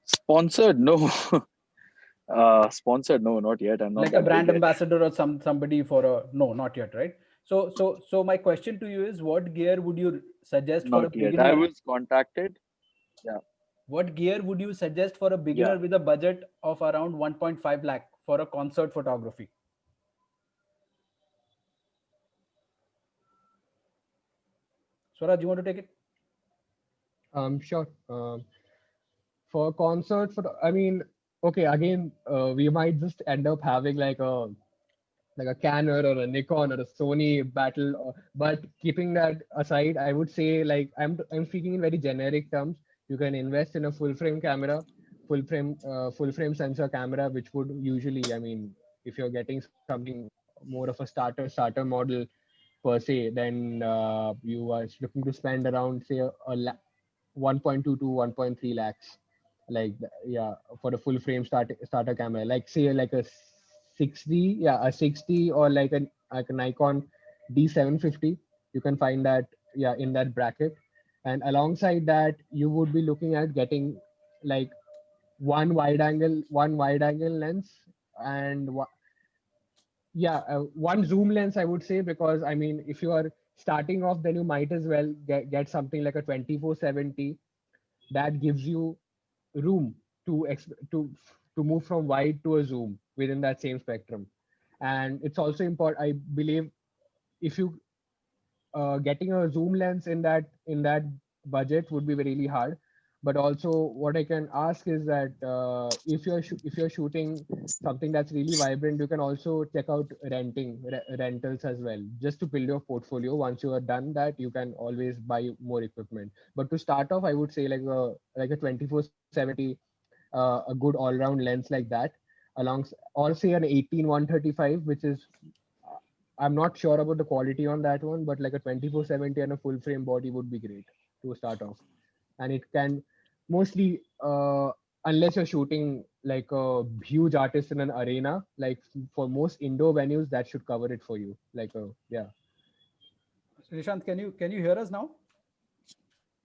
Sponsored? No. Sponsored? No, not yet. I'm not Like a that big brand yet. ambassador or somebody for a no, not yet, right? So my question to you is, what gear would you suggest for a Not yet. I beginner? was contacted. Yeah. What gear would you suggest for a beginner Yeah. with a budget of around 1.5 lakh for a concert photography? Swaraj, you want to take it? Sure. For concert, I mean, okay, again, we might just end up having like a Canon or a Nikon or a Sony battle. But keeping that aside, I would say, like, I'm speaking in very generic terms. You can invest in a full frame camera, full frame sensor camera, which would usually, I mean, if you're getting something more of a starter model per se, then you are looking to spend around, say, 1.2 to 1.3 lakhs, yeah, for a full frame starter camera, like say like a 6D, yeah, a 6D, or like a Nikon D750. You can find that, yeah, in that bracket. And alongside that, you would be looking at getting like one wide angle lens, and yeah, one zoom lens, I would say, because I mean, if you are starting off, then you might as well get something like a 2470 that gives you room to move from wide to a zoom within that same spectrum. And it's also important, I believe, if you getting a zoom lens in that budget would be really hard. But also, what I can ask is that if you're shooting something that's really vibrant, you can also check out rentals as well, just to build your portfolio. Once you are done that, you can always buy more equipment. But to start off, I would say like a 2470, a good all round lens like that, along, or say an 18-135, which is, I'm not sure about the quality on that one, but like a 2470 and a full frame body would be great to start off. And it can mostly, unless you're shooting like a huge artist in an arena, like for most indoor venues, that should cover it for you. Yeah. Nishant, can you hear us now?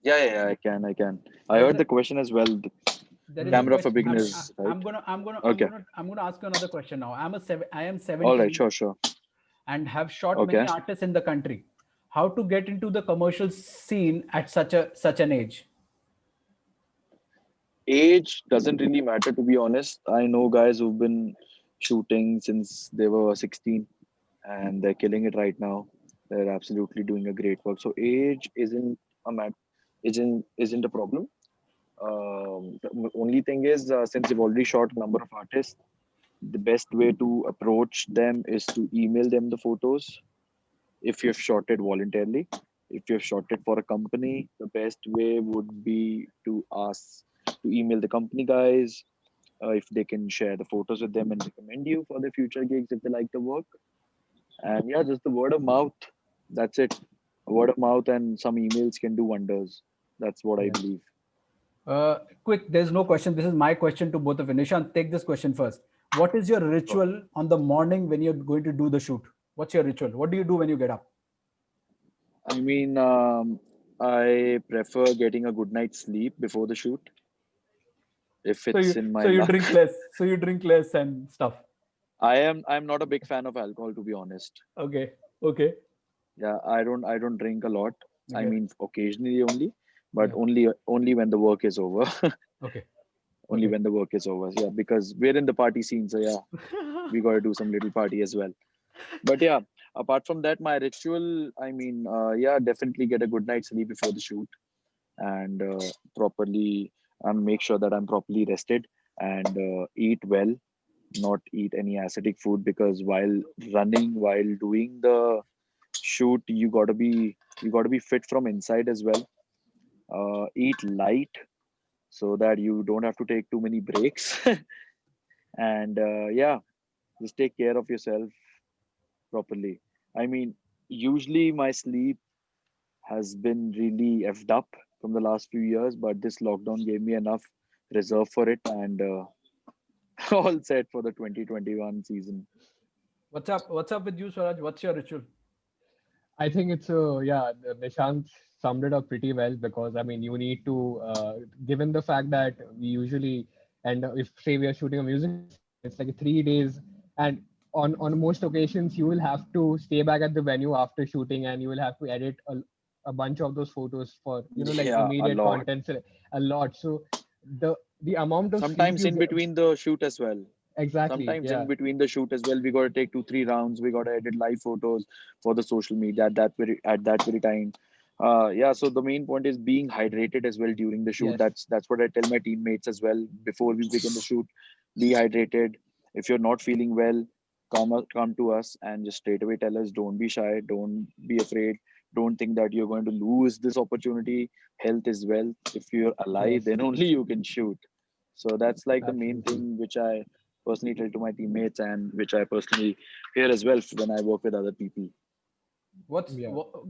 Yeah, I can. I There is heard a the question as well. The there is a Hmm. camera for question. beginners, right? Okay. I'm gonna ask you another question now. I am All right. 17 Sure. and have shot many Okay. artists in the country. How to get into the commercial scene at such an age? Age doesn't really matter, to be honest. I know guys who've been shooting since they were 16, and they're killing it right now. They're absolutely doing a great work. So age isn't a isn't a problem. The only thing is, since you've already shot a number of artists, the best way to approach them is to email them the photos if you've shot it voluntarily. If you've shot it for a company, the best way would be to ask to email the company guys, if they can share the photos with them and recommend you for the future gigs if they like the work. And yeah, just the word of mouth. That's it. Word of mouth and some emails can do wonders. That's what I Yeah. believe. Quick, there's no question. This is my question to both of you. Nishant, take this question first. What is your So, ritual on the morning when you're going to do the shoot? What's your ritual? What do you do when you get up? I mean, I prefer getting a good night's sleep before the shoot if So it's you in so my you luck. drink less. So you drink less and stuff. I'm not a big fan of alcohol, to be honest. Okay. Okay. Yeah, I don't drink a lot. I Okay. mean, occasionally only, but Yeah. only when the work is over. Okay. Only Okay. when the work is over. Yeah, because we're in the party scene, so yeah, we got to do some little party as well. But yeah, apart from that, my ritual, I mean, yeah, definitely get a good night's sleep before the shoot, and properly make sure that I'm properly rested, and eat well, not eat any acidic food, because while doing the shoot, you got to be fit from inside as well. Eat light so that you don't have to take too many breaks. And yeah, just take care of yourself properly. I mean, usually my sleep has been really effed up from the last few years, but this lockdown gave me enough reserve for it, and all set for the 2021 season. What's up? What's up with you, Swaraj? What's your ritual? I think it's yeah, Nishant summed it up pretty well, because I mean, you need to, given the fact that we usually, and if say we are shooting a music festival, it's like 3 days, and on most occasions you will have to stay back at the venue after shooting, and you will have to edit a bunch of those photos for, like Yeah, a immediate lot. content, a lot. So the amount of sleep Sometimes you in get, between the shoot as well. exactly, Sometimes in yeah, between the shoot as well, we got to take 2 3 rounds. We got to edit live photos for the social media at that very time. Yeah, so the main point is being hydrated as well during the shoot. yes, That's what I tell my teammates as well before we begin the shoot. Be hydrated. If you're not feeling well, come to us and just straight away tell us. Don't be shy. Don't be afraid. Don't think that you're going to lose this opportunity. Health is wealth. If you're alive, yes, then only you can shoot. So that's like the main absolutely, thing which I personally tell to my teammates, and which I personally hear as well when I work with other people.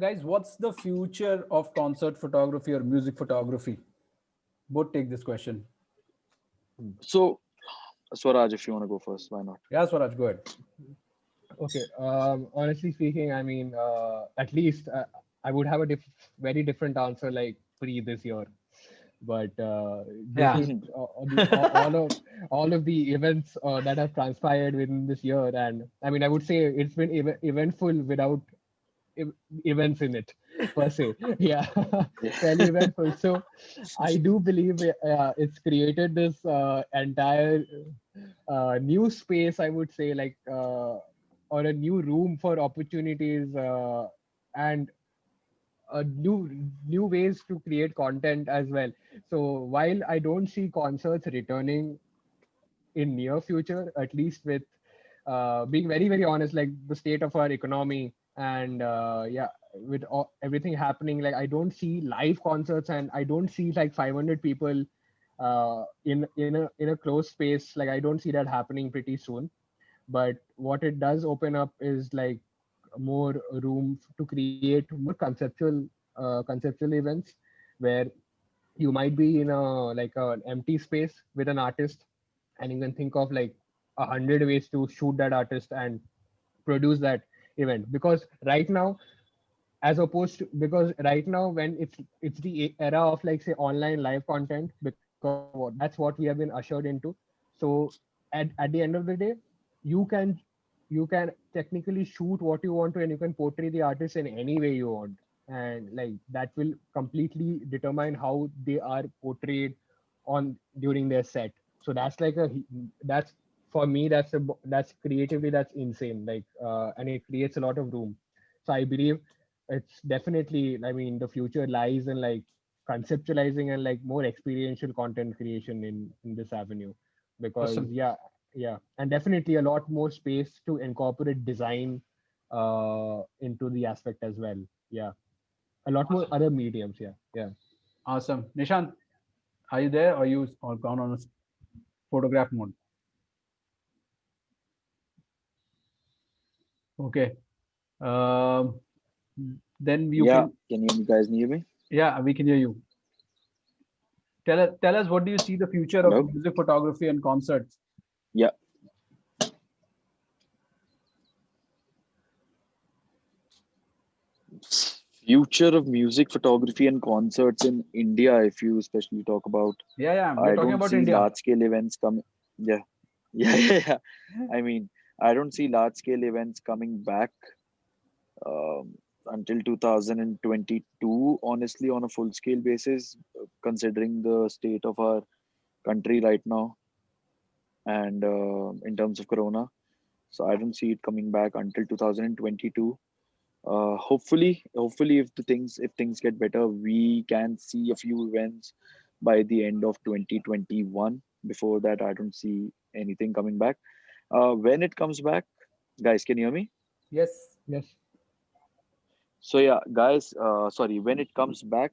Guys? What's the future of concert photography or music photography? both take this question. So, Swaraj, if you want to go first, why not? Yeah, Swaraj, go ahead. Okay. Honestly speaking, I mean, at least I would have a very different answer like pre this year. But due Yeah. to all of the events that have transpired within this year, and I mean, I would say it's been eventful without ev- events in it per se. Yeah, Yeah. fairly eventful. So I do believe it's created this entire new space, I would say, like or a new room for opportunities and new ways to create content as well. So while I don't see concerts returning in near future, at least with being very honest, like the state of our economy and yeah, with everything happening, like I don't see live concerts and I don't see like 500 people in a closed space. Like I don't see that happening pretty soon. But what it does open up is like more room to create more conceptual events where you might be in a like an empty space with an artist, and you can think of like 100 ways to shoot that artist and produce that event. Because right now, as opposed to, because right now when it's the era of like say online live content, because that's what we have been ushered into. So at the end of the day, you can you can technically shoot what you want to, and you can portray the artist in any way you want, and like that will completely determine how they are portrayed on during their set. So that's like that's for me, that's creatively, that's insane, like and it creates a lot of room. So I believe it's definitely, I mean, the future lies in like conceptualizing and like more experiential content creation in this avenue. Because Awesome. yeah, and definitely a lot more space to incorporate design into the aspect as well. Yeah, a lot more Awesome. other mediums. Yeah. Awesome. Nishant, are you there or you or gone on a photograph mode? Okay. Um, then you Yeah. can, Can you guys hear me? yeah, we can hear you. Tell us what do you see the future of Hello? music photography and concerts? Yeah. Future of music photography and concerts in India, if you especially talk about, Yeah, we're I talking don't about see India. large scale events coming. Yeah. Yeah. I mean, I don't see large scale events coming back um, until 2022, honestly, on a full scale basis, considering the state of our country right now and in terms of Corona. So I don't see it coming back until 2022. Hopefully, if things get better, we can see a few events by the end of 2021. Before that, I don't see anything coming back. When it comes back, guys, can you hear me? Yes. Yes. So yeah, guys, sorry. When it comes back,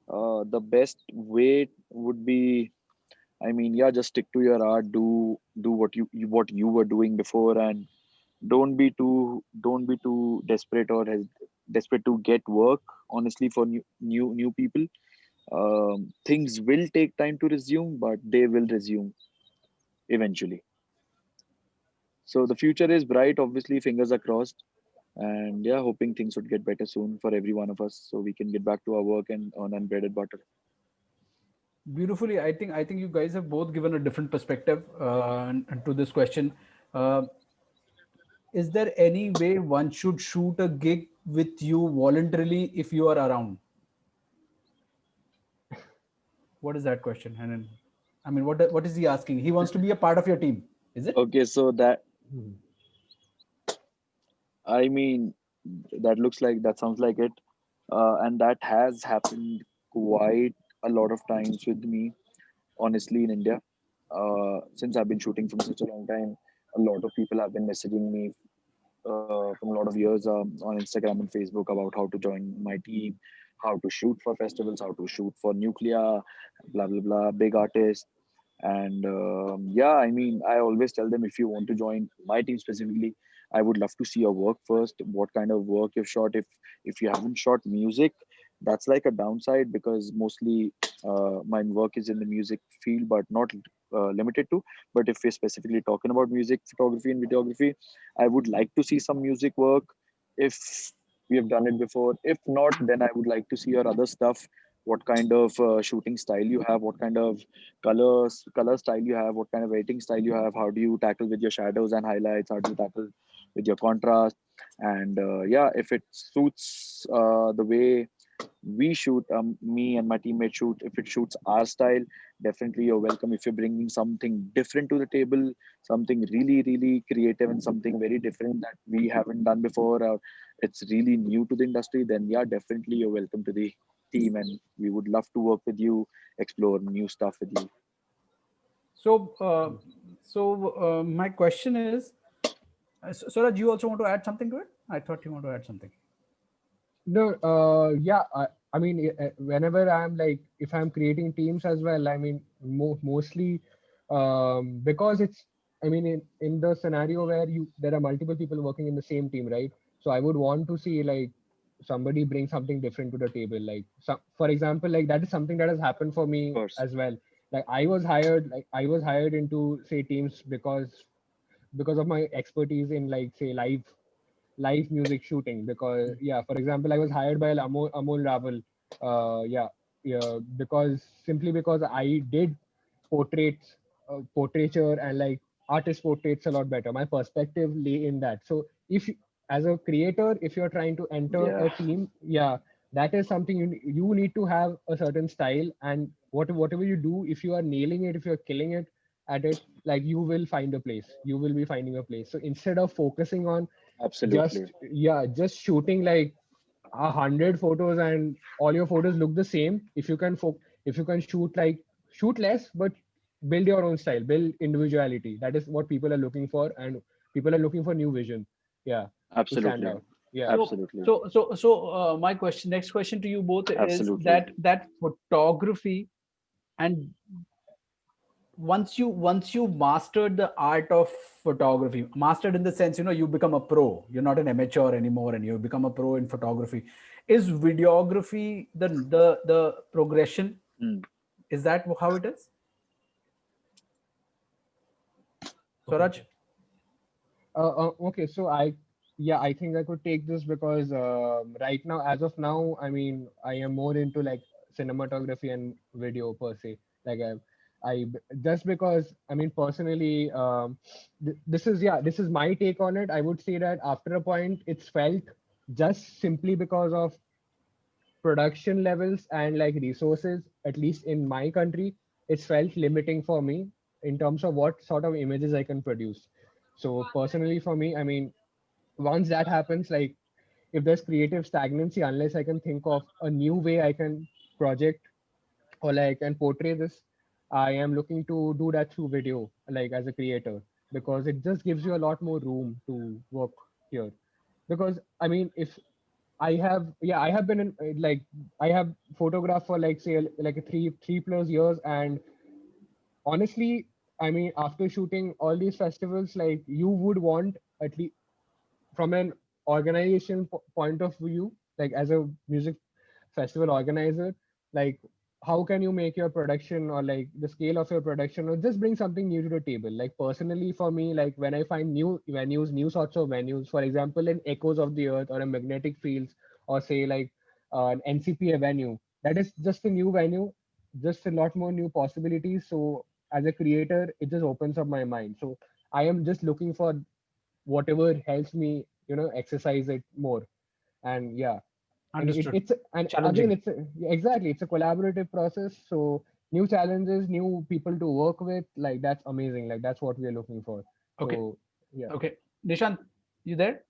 the best way would be, I mean, yeah, just stick to your art. Do what you were doing before, and don't be too desperate or desperate to get work. Honestly, for new people, things will take time to resume, but they will resume eventually. So the future is bright. Obviously, fingers are crossed, and yeah, hoping things would get better soon for every one of us, so we can get back to our work and earn our bread and butter. Beautifully. I think you guys have both given a different perspective and to this question. Uh, is there any way one should shoot a gig with you voluntarily if you are around? What is that question? And then, I mean, what is he asking? He wants to be a part of your team. Is it? Okay, so that Mhm. I mean, that sounds like it, and that has happened quite a lot of times with me, honestly, in India. Since I've been shooting from such a long time, a lot of people have been messaging me from a lot of years on Instagram and Facebook about how to join my team, how to shoot for festivals, how to shoot for nuclear, blah blah blah, big artists. And yeah, I mean, I always tell them, if you want to join my team specifically, I would love to see your work first. What kind of work you've shot? If you haven't shot music, That's like a downside, because mostly my work is in the music field, but not limited to. But if we're specifically talking about music photography and videography, I would like to see some music work if we have done it before. If not, then I would like to see your other stuff. What kind of shooting style you have, what kind of color style you have, what kind of editing style you have, how do you tackle with your shadows and highlights, how do you tackle with your contrast. And yeah, if it suits the way we shoot, me and my teammate shoot, if it shoots our style, definitely you're welcome. If you're bringing something different to the table, something really really creative and something very different that we haven't done before, or it's really new to the industry, then yeah, definitely you're welcome to the team, and we would love to work with you, explore new stuff with you. So, my question is, Suraj, you also want to add something to it? I thought you want to add something. No, yeah, I mean, whenever I'm like, if I'm creating teams as well, I mean, mostly because it's, I mean, in the scenario where there are multiple people working in the same team, right? So I would want to see like somebody bring something different to the table. Like, for example, like that is something that has happened for Of me course. as well. Like I was hired into say teams because of my expertise in like say live music shooting. Because yeah, for example, I was hired by Amol Raval, yeah, yeah, because simply because I did portraits, portraiture and like artist portraits a lot better. My perspective lay in that. So if as a creator, if you're trying to enter Yeah, a team, yeah, that is something you need to have a certain style. And whatever you do, if you are nailing it, if you're killing it at it, like you will find a place, you will be finding a place. So instead of focusing on absolutely. just shooting like 100 photos and all your photos look the same, if you can shoot less but build your own style, build individuality. That is what people are looking for, and people are looking for new vision, yeah, to stand Absolutely. out. Yeah. So, Absolutely. my next question to you both is Absolutely. that photography, and once you mastered the art of photography, mastered in the sense, you become a pro, you're not an amateur anymore, and you become a pro in photography. Is videography the progression? Hmm. Is that how it is, Okay. Swaraj? Okay, so yeah, I think I could take this because right now, as of now, I mean, I am more into like cinematography and video per se. Like just because, I mean, personally, this is my take on it. I would say that after a point, it's felt just simply because of production levels and like resources, at least in my country, it's felt limiting for me in terms of what sort of images I can produce. So personally for me, I mean, once that happens, like if there's creative stagnancy, unless I can think of a new way I can project or like and portray this, I am looking to do that through video, like as a creator, because it just gives you a lot more room to work here. Because I mean, if I have been in like I have photographed for like say like a three plus years. And honestly, I mean, after shooting all these festivals, like you would want, at least from an organization point of view, like as a music festival organizer, like how can you make your production or like the scale of your production or just bring something new to the table. Like personally for me, like when I find new venues, new sorts of venues, for example in Echoes of the Earth or a Magnetic Fields, or say like an NCPA venue, that is just a new venue, just a lot more new possibilities. So as a creator, it just opens up my mind. So I am just looking for whatever helps me, exercise it more. And yeah, and Understood. it's and again Challenging. yeah, exactly, it's a collaborative process. So new challenges, new people to work with, like that's amazing, like that's what we are looking for. Okay. So yeah. Okay, Nishant, you there?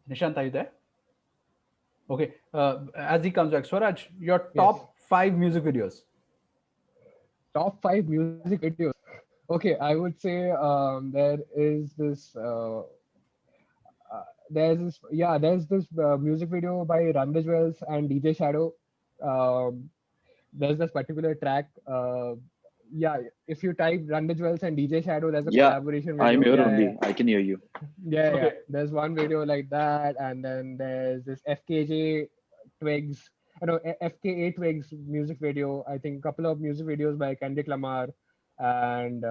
Nishant, are you there? Okay. As he comes back, Swaraj, your Yes. top 5 music videos. Top 5 music videos. Okay, I would say there is this there's this music video by Run the Jewels and DJ Shadow. um, there's this particular track, yeah, if you type Run the Jewels and DJ Shadow, there's a Yeah, collaboration I'm video. here Yeah, only. I can hear you. yeah, yeah. Okay. There's one video like that, and then there's this FKJ Twigs, FKA Twigs music video. I think a couple of music videos by Kendrick Lamar, and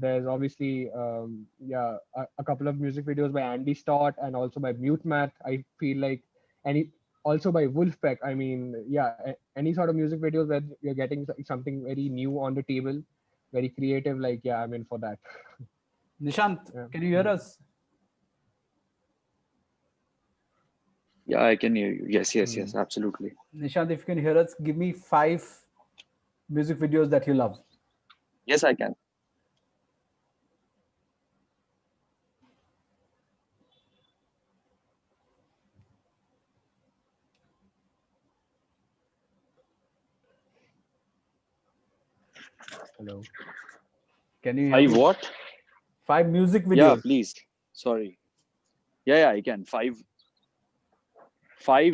there's obviously yeah, a couple of music videos by Andy Stott and also by Mute Math. I feel like, and also by Wolfpack. I mean, yeah, any sort of music videos where you're getting something very new on the table, very creative. Like, yeah, I'm in for that. Nishant, Yeah. can you hear us? Yeah, I can hear you. Yes, yes, Mm. yes, absolutely. Nishant, if you can hear us, give me 5 music videos that you love. Yes, I can. Hello. Can you hear Five me? what? 5 music Yeah, videos. please. Sorry. Yeah, yeah, I can. Five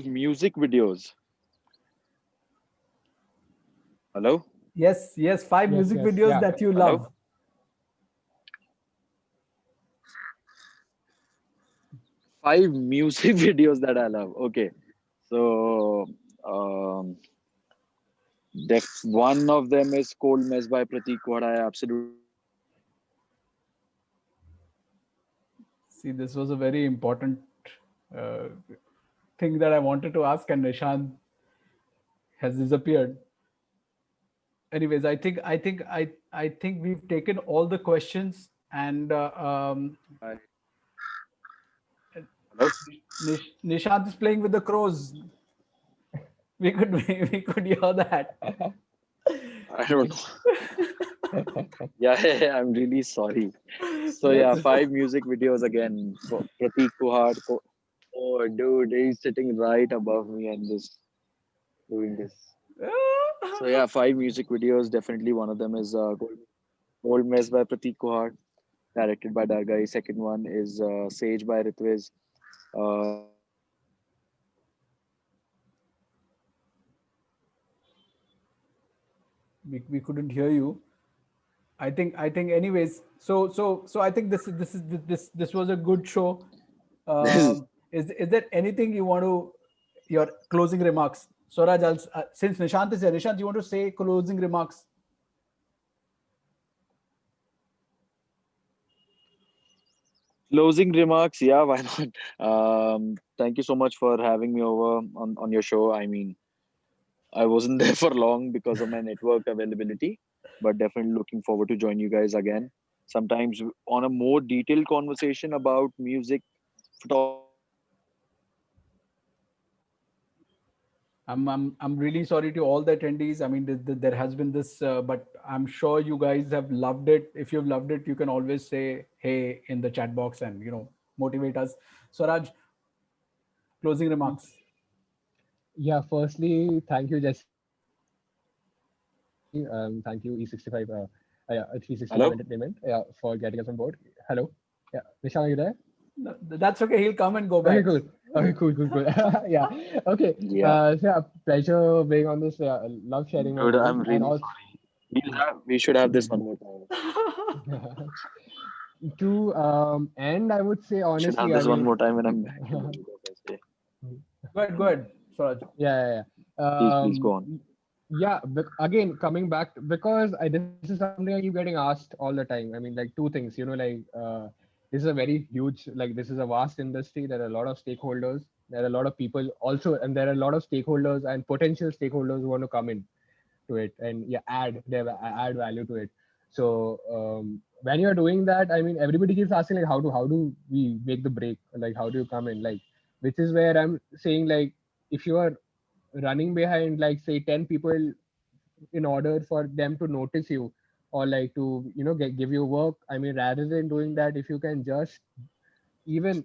music videos. Hello? Yes, yes, five Yes, music yes, videos yeah. that you Hello? love. Five music videos that I love. Okay. So um one of them is Cold Mess by Pratik, what I absolutely love. See, this was a very important uh, thing that I wanted to ask, and Nishant has disappeared. Anyways, I think we've taken all the questions, and I, hello? Nishant is playing with the crows. We could we could hear that. I don't know. Yeah, yeah, I'm really sorry. So yeah, That's five music videos again for Pratik Kuhad. Oh, dude, he's sitting right above me and just doing this. So yeah, five music videos. Definitely one of them is Old Mess by Pratik Kuhad, directed by that guy. Second one is Sage by Ritviz. Third one is we couldn't hear you. I think anyways. So I think this was a good show. this is Is there anything you want to your closing remarks? Swaraj, since Nishant is here, Nishant, you want to say closing remarks? closing remarks. Yeah, why not? Thank you so much for having me over on your show. I mean, I wasn't there for long because of my network availability, but definitely looking forward to join you guys again. Sometimes on a more detailed conversation about music, photography, I'm really sorry to all the attendees. I mean, there has been this, but I'm sure you guys have loved it. If you've loved it, you can always say hey in the chat box and motivate us. Swaraj, closing remarks. Yeah, firstly, thank you, Jesse. Thank you, E65, yeah, 365 Entertainment, hello. for getting us on board. Hello. Yeah, Nishan, are you there? No, that's okay. He'll come and go Okay, back. cool. Okay, cool, cool, cool. Yeah. Okay. Yeah, So yeah, pleasure being on this. Yeah, love sharing my dude, views I'm and really also sorry. We should have this one more time. to end, I would say We should have honestly, I this one mean, more time when I'm back in the mood of SA. Go ahead, Swaraj. yeah. Please go on. Yeah, again, coming back because this is something I keep getting asked all the time. I mean, like two things, this is a very huge, like this is a vast industry. There are a lot of stakeholders. There are a lot of people also, and there are a lot of stakeholders and potential stakeholders who want to come in to it and yeah, add value to it. So when you're doing that, I mean, everybody keeps asking like, how do we make the break? Like, how do you come in? Like, which is where I'm saying like, if you are running behind like say 10 people in order for them to notice you or like to give you work, I mean, rather than doing that, if you can just even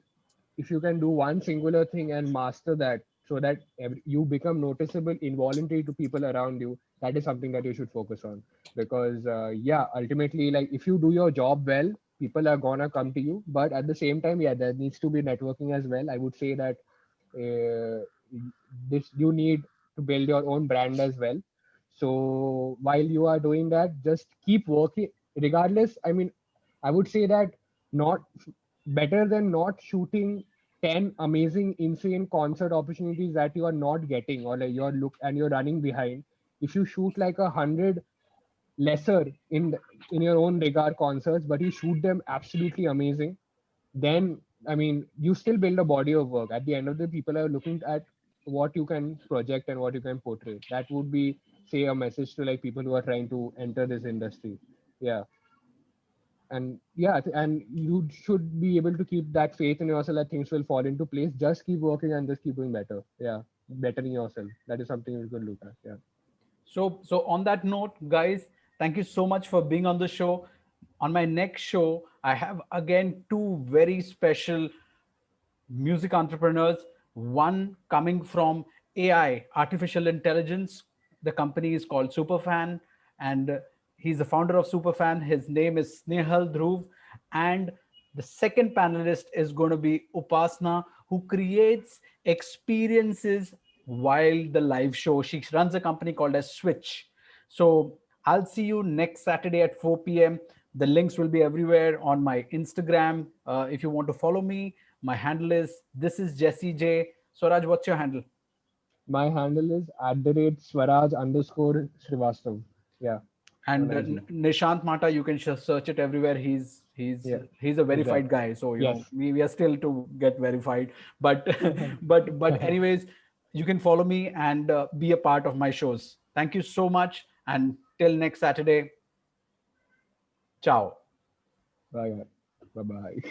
if you can do one singular thing and master that so that you become noticeable involuntary to people around you, that is something that you should focus on. Because yeah, ultimately, like if you do your job well, people are gonna come to you. But at the same time, yeah, there needs to be networking as well. I would say that this you need to build your own brand as well. So while you are doing that, just keep working. Regardless, I mean, I would say that not better than not shooting 10 amazing, insane concert opportunities that you are not getting, or like you're look and you're running behind. If you shoot like 100 lesser in your own regard concerts, but you shoot them absolutely amazing, then I mean you still build a body of work. At the end of the day, people are looking at what you can project and what you can portray. That would be, say, a message to like people who are trying to enter this industry. Yeah. And yeah, and you should be able to keep that faith in yourself that things will fall into place. Just keep working and just keep doing better. Yeah, bettering yourself. That is something you can look at. Yeah. So on that note, guys, thank you so much for being on the show. On my next show, I have again two very special music entrepreneurs, one coming from AI, artificial intelligence. The company is called Superfan, and he's the founder of Superfan. His name is Snehal Dhruv. And the second panelist is going to be Upasna, who creates experiences while the live show. She runs a company called as Switch. So I'll see you next Saturday at 4 p.m. The links will be everywhere on my Instagram. If you want to follow me, my handle is this is Jesse J. Swaraj, what's your handle? My handle is @Swaraj_Sriwastav. Yeah, on And IG. Nishant Matta, you can search it everywhere. Yeah, He's a he's there. verified guy, so Yes. we are still to get verified. But but anyways, you can follow me and be a part of my shows. Thank you so much, and till next Saturday, ciao. Bye. Bye. Bye.